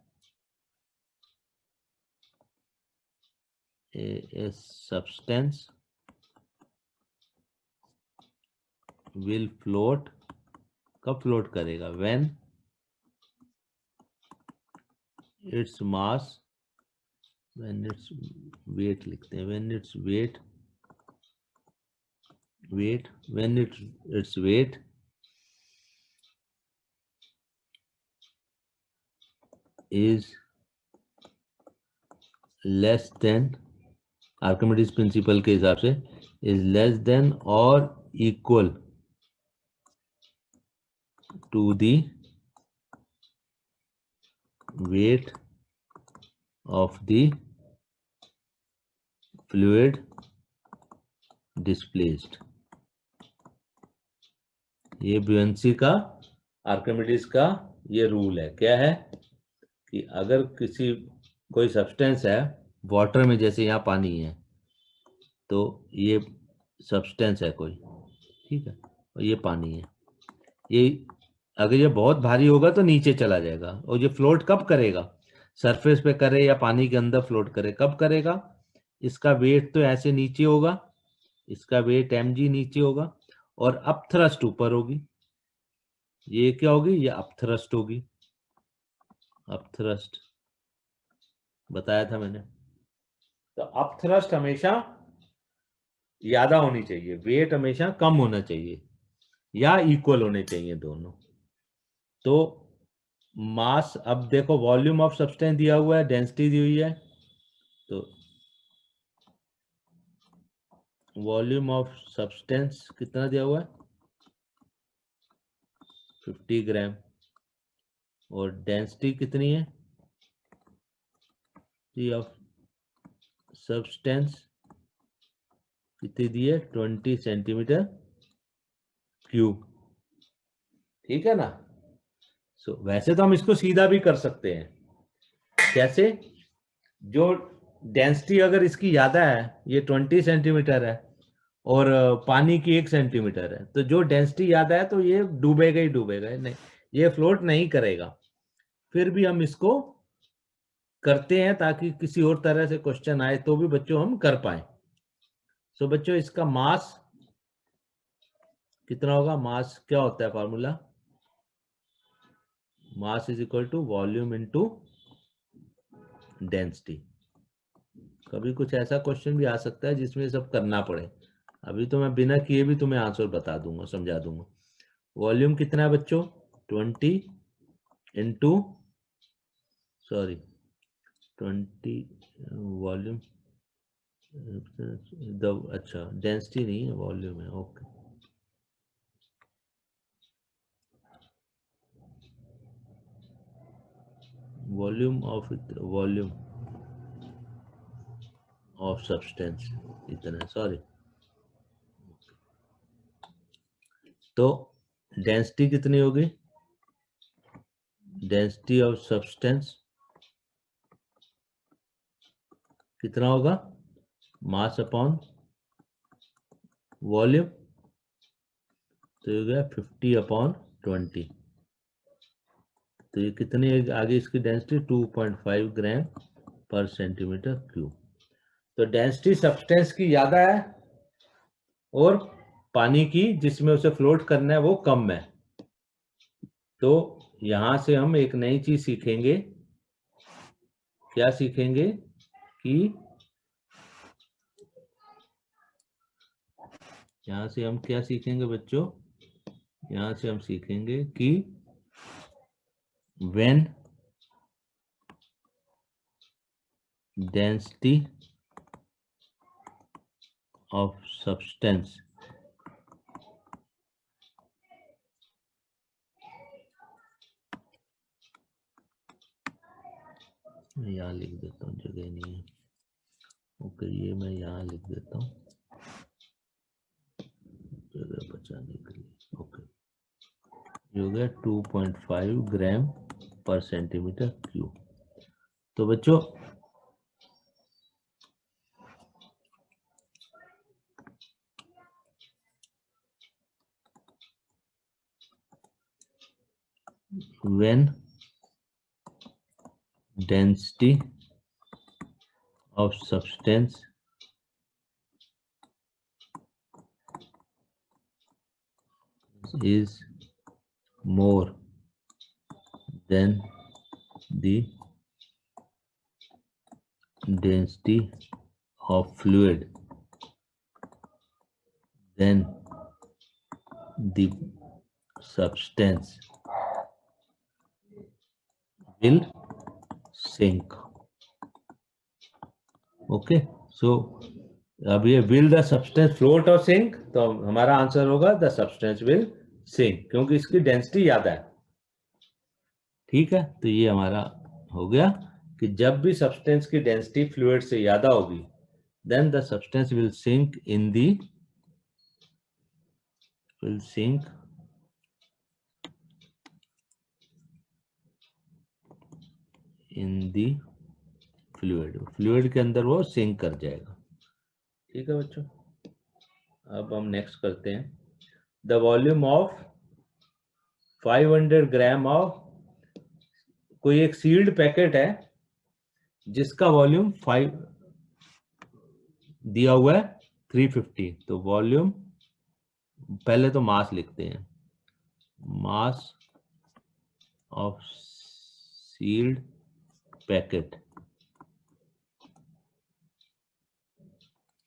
a substance will float, कब फ्लोट करेगा, when its mass, when its weight लिखते हैं, when its weight when its weight is less than, Archimedes principal के हिसाब से, is less than or equal to the weight of the fluid displaced। ये बुयंसी का, Archimedes का ये रूल है, क्या है कि अगर किसी, कोई सब्सटेंस है वाटर में, जैसे यहाँ पानी है, तो ये सब्सटेंस है कोई, ठीक है, और ये पानी है, ये अगर ये बहुत भारी होगा तो नीचे चला जाएगा, और ये फ्लोट कब करेगा, सरफेस पे करे या पानी के अंदर फ्लोट करे, कब करेगा, इसका वेट तो ऐसे नीचे होगा, इसका वेट mg नीचे होगा, और अपथ्रस्ट ऊपर होगी, ये क्या होगी, ये अपथ्रस्ट होगी, अपथ्रस्ट बताया था मैंने। तो अपथ्रस्ट हमेशा ज्यादा होनी चाहिए, वेट हमेशा कम होना चाहिए, या इक्वल होने चाहिए दोनों। तो मास, अब देखो वॉल्यूम ऑफ सब्सटेंस दिया हुआ है, डेंसिटी दी हुई है, तो वॉल्यूम ऑफ सब्सटेंस कितना दिया हुआ है 50 ग्राम, और डेंसिटी कितनी है ऑफ सब्सटेंस कितनी दी है 20 सेंटीमीटर क्यूब, ठीक है ना। वैसे तो हम इसको सीधा भी कर सकते हैं, कैसे, जो डेंसिटी अगर इसकी ज्यादा है, ये 20 सेंटीमीटर है और पानी की 1 सेंटीमीटर है, तो जो डेंसिटी ज्यादा है तो ये डूबेगा ही डूबेगा, नहीं ये फ्लोट नहीं करेगा। फिर भी हम इसको करते हैं ताकि किसी और तरह से क्वेश्चन आए तो भी बच्चों हम कर पाए। सो बच्चों इसका मास कितना होगा, मास क्या होता है formula, mass is equal to volume into density. कभी कुछ ऐसा क्वेश्चन भी आ सकता है जिसमें सब करना पड़े। अभी तो मैं बिना किए भी तुम्हें आंसर बता दूंगा, समझा दूंगा। वॉल्यूम कितना है बच्चों? 20 इंटू, सॉरी 20 वॉल्यूम, अच्छा डेंसिटी नहीं है, वॉल्यूम है। ओके, वॉल्यूम ऑफ सब्सटेंस इतना, सॉरी। तो डेंसिटी कितनी होगी? डेंसिटी ऑफ सब्सटेंस कितना होगा? मास अपॉन वॉल्यूम, तो ये हो गया 50/20। तो ये कितनी है आगे इसकी डेंसिटी? 2.5 ग्राम पर सेंटीमीटर क्यूब। तो डेंसिटी सब्सटेंस की ज्यादा है और पानी की जिसमें उसे फ्लोट करना है वो कम है। तो यहां से हम एक नई चीज सीखेंगे। क्या सीखेंगे? कि यहां से हम क्या सीखेंगे बच्चों? यहां से हम सीखेंगे कि when density of substance मैं यहाँ लिख देता हूँ, जगह नहीं है। ओके, ये मैं यहाँ लिख देता हूँ जगह बचाने के लिए। ओके, ये हो गया 2.5 ग्राम पर सेंटीमीटर क्यूब। तो बच्चों when density of substance is more than the density of fluid, then the substance will sink. Okay, so अब ये विल द सब्सटेंस फ्लोट और सिंक, तो हमारा आंसर होगा द सब्सटेंस विल सिंक, क्योंकि इसकी डेंसिटी ज्यादा है। ठीक है, तो ये हमारा हो गया कि जब भी सब्सटेंस की डेंसिटी फ्लूइड से ज्यादा होगी than the substance will sink in the fluid के अंदर वो सिंक कर जाएगा। ठीक है बच्चों, अब हम नेक्स्ट करते हैं। The volume of 500 gram of, कोई एक सील्ड पैकेट है जिसका वॉल्यूम 5 दिया हुआ है 350। तो वॉल्यूम, पहले तो मास लिखते हैं, मास ऑफ सील्ड पैकेट।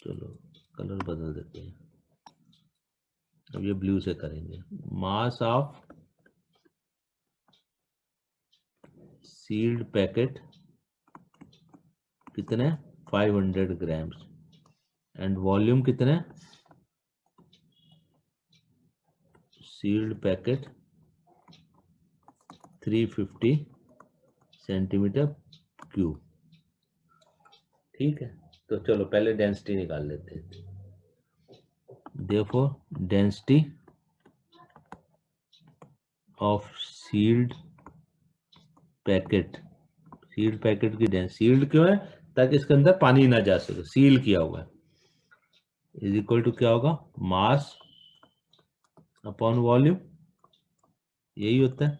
चलो कलर बदल देते हैं, अब ये ब्लू से करेंगे। मास ऑफ सील्ड पैकेट कितने? 500 ग्राम्स। एंड वॉल्यूम कितने? Sealed packet 350 centimetre cube. ठीक है, तो चलो पहले डेंसिटी निकाल लेते हैं। Therefore, density of sealed packet, sealed packet की डेंसिटी, सील्ड क्यों है? ताकि इसके अंदर पानी ना जा सके, सील किया हुआ है, इज इक्वल टू क्या होगा? मास अपॉन वॉल्यूम, यही होता है।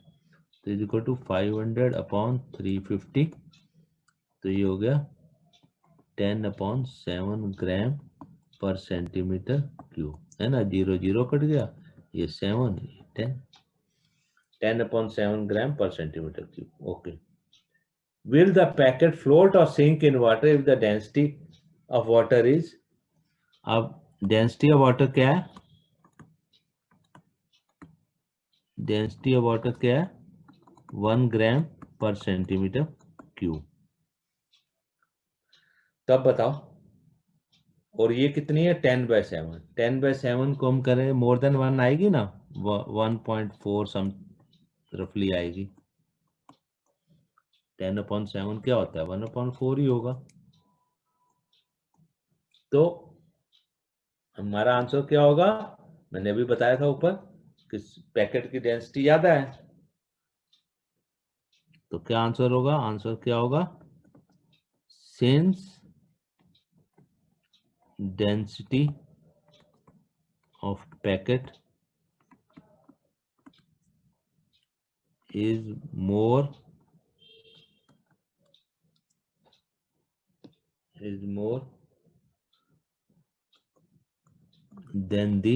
तो इज इक्वल टू 500/350, तो ये हो गया 10/7 ग्राम पर सेंटीमीटर क्यूब, है ना। 0 0 कट गया, ये 7, 10/7 ग्राम पर centimetre cube. Okay, will the packet float or sink in water if the density of water is, अब डेंसिटी ऑफ वाटर क्या है, डेंसिटी ऑफ वाटर क्या है 1 ग्राम पर सेंटीमीटर क्यूब। तब बताओ, और ये कितनी है 10/7, 10/7 को हम करें मोर देन 1 आएगी ना, 1.4 सम रफली आएगी। 10/7 क्या होता है 1/4 ही होगा। तो हमारा आंसर क्या होगा, मैंने अभी बताया था ऊपर कि पैकेट की डेंसिटी ज्यादा है, तो क्या आंसर होगा, आंसर क्या होगा, since density of packet is more than the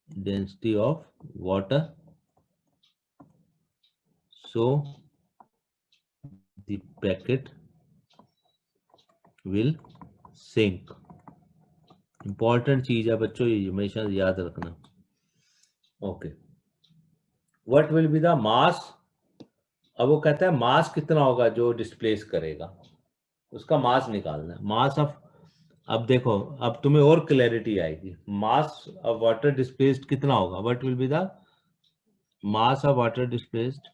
density of water, so the packet will sink। Important चीज है बच्चों, ये हमेशा याद रखना। Okay, what will be the mass, अब वो कहता है मास कितना होगा जो डिस्प्लेस करेगा, उसका मास निकालना है। मास ऑफ, अब देखो अब तुम्हें और क्लैरिटी आएगी, मास ऑफ वाटर डिस्प्लेस्ड कितना होगा, what will be the mass of water displaced.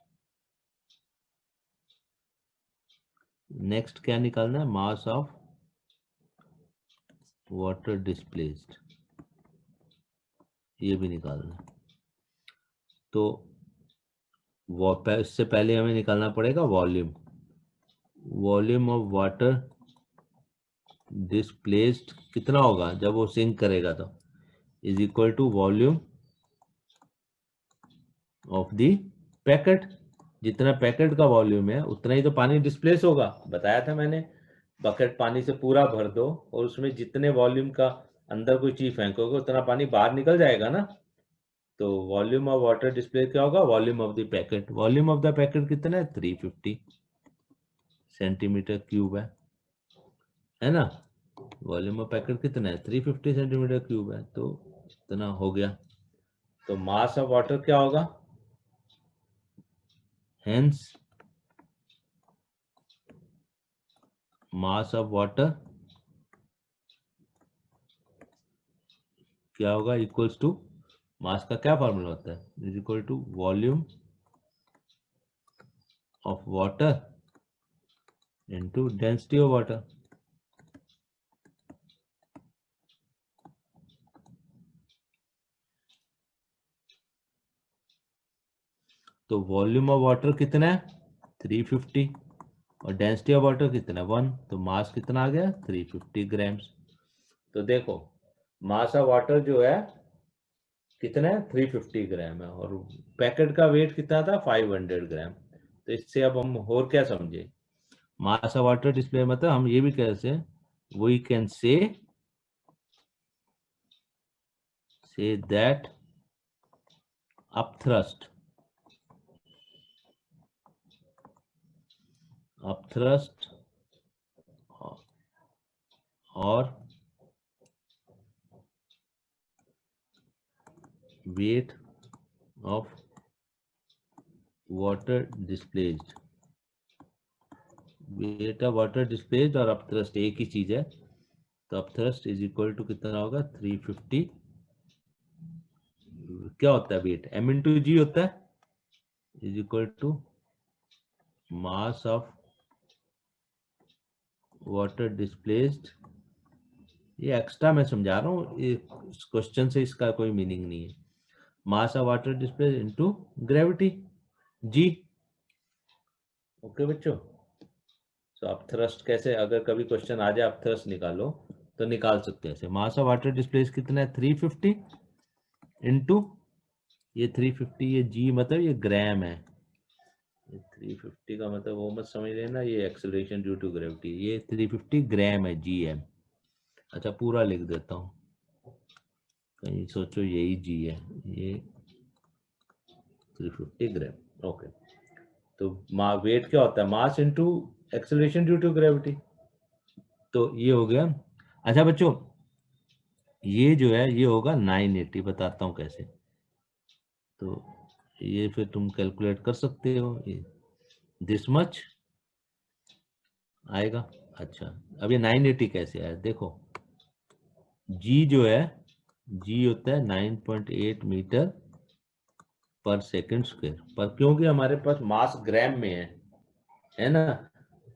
Next क्या निकालना है, मास ऑफ वाटर डिस्प्लेस्ड, ये भी निकालना है। तो इससे पहले हमें निकालना पड़ेगा volume, volume of water displaced कितना होगा जब वो सिंक करेगा, तो is equal to volume of the packet. जितना पैकेट का वॉल्यूम है उतना ही तो पानी डिस्प्लेस होगा, बताया था मैंने। बकेट पानी से पूरा भर दो और उसमें जितने वॉल्यूम का अंदर कोई चीज फेंकोगे उतना पानी बाहर निकल जाएगा ना। तो वॉल्यूम ऑफ वाटर डिस्प्ले क्या होगा, volume of the packet, volume of the packet कितना है 350 सेंटीमीटर क्यूब है ना। वॉल्यूम ऑफ पैकेट कितना है 350 सेंटीमीटर क्यूब है, तो इतना हो गया। तो मास ऑफ वाटर क्या होगा, हेंस मास ऑफ वाटर क्या होगा, इक्वल्स टू, मास का क्या फॉर्मूला होता है, is equal to volume of water into density of water. तो वॉल्यूम ऑफ वाटर कितना है 350 और डेंसिटी ऑफ वाटर कितना है 1, तो मास कितना आ गया 350 ग्राम्स। तो देखो मास ऑफ वाटर जो है कितना है 350 ग्राम है, और पैकेट का वेट कितना था 500 ग्राम। तो इससे अब हम और क्या समझे, मास ऑफ वाटर डिस्प्ले मतलब हम ये भी कह सकते हैं, we can say that upthrust और weight of water displaced, weight of water displaced और अपथ्रस्ट एक ही चीज है। तो अपथ्रस्ट इज इक्वल टू कितना होगा 350, क्या होता है वेट m इंटू जी होता है, is equal to mass of water displaced. ये एक्स्ट्रा मैं समझा रहा हूँ, इस क्वेश्चन से इसका कोई मीनिंग नहीं है। Mass of water displaced into gravity g. Okay बच्चों, तो अपथ्रस्ट कैसे, अगर कभी क्वेश्चन आ जाए अपथ्रस्ट निकालो तो निकाल सकते हैं ऐसे। मास ऑफ वाटर डिस्प्लेस कितना है 350 इनटू ये 350, ये जी मतलब ये ग्राम है, ये 350 का मतलब वो मत समझ लेना ये एक्सेलरेशन ड्यू टू ग्रेविटी, ये 350 ग्राम है जी एम। अच्छा पूरा लिख देता हूँ, कहीं सोचो यही जी है, ये 350 ग्राम। ओके, तो वेट क्या होता है mass into acceleration due to gravity. तो ये हो गया। अच्छा बच्चों, ये जो है ये होगा 980, बताता हूँ कैसे। तो ये फिर तुम कैलकुलेट कर सकते हो, ये दिस मच आएगा। अच्छा, अब ये 980 कैसे आया देखो। जी जो है, जी होता है 9.8 मीटर पर सेकंड स्क्वायर, पर क्योंकि हमारे पास मास ग्राम में है ना,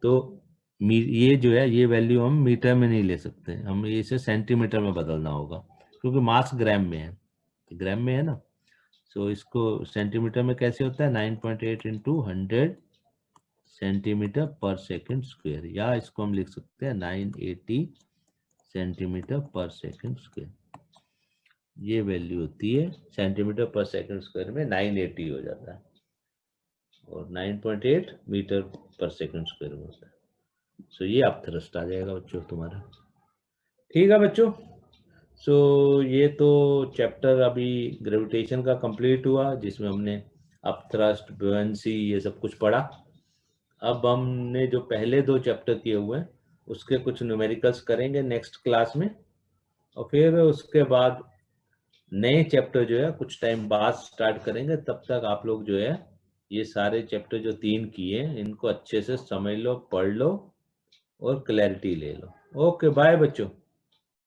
तो ये जो है ये वैल्यू हम मीटर में नहीं ले सकते, हम इसे सेंटीमीटर में बदलना होगा, क्योंकि मास ग्राम में है, ग्राम में है ना। सो इसको सेंटीमीटर में कैसे होता है, 9.8 इंटू 100 सेंटीमीटर पर सेकंड स्क्वायर, या इसको हम लिख सकते हैं 980 सेंटीमीटर पर सेकंड स्क्वायर। ये वैल्यू होती है सेंटीमीटर पर सेकंड स्क्वायर में 980 हो जाता है, और 9.8 मीटर पर सेकंड स्क्वायर में होता है। सो ये अब थ्रस्ट आ जाएगा बच्चों तुम्हारा। ठीक है बच्चों, सो ये तो चैप्टर अभी ग्रेविटेशन का कंप्लीट हुआ, जिसमें हमने अब थ्रस्ट, बुओयेंसी, ये सब कुछ पढ़ा। अब हमने जो पहले 2 चैप्टर किए हुए हैं उसके कुछ न्यूमेरिकल्स करेंगे नेक्स्ट क्लास में, और फिर उसके बाद नए चैप्टर जो है कुछ टाइम बाद स्टार्ट करेंगे। तब तक आप लोग जो है ये सारे चैप्टर जो 3 किए हैं इनको अच्छे से समझ लो, पढ़ लो और क्लैरिटी ले लो। ओके, बाय बच्चों।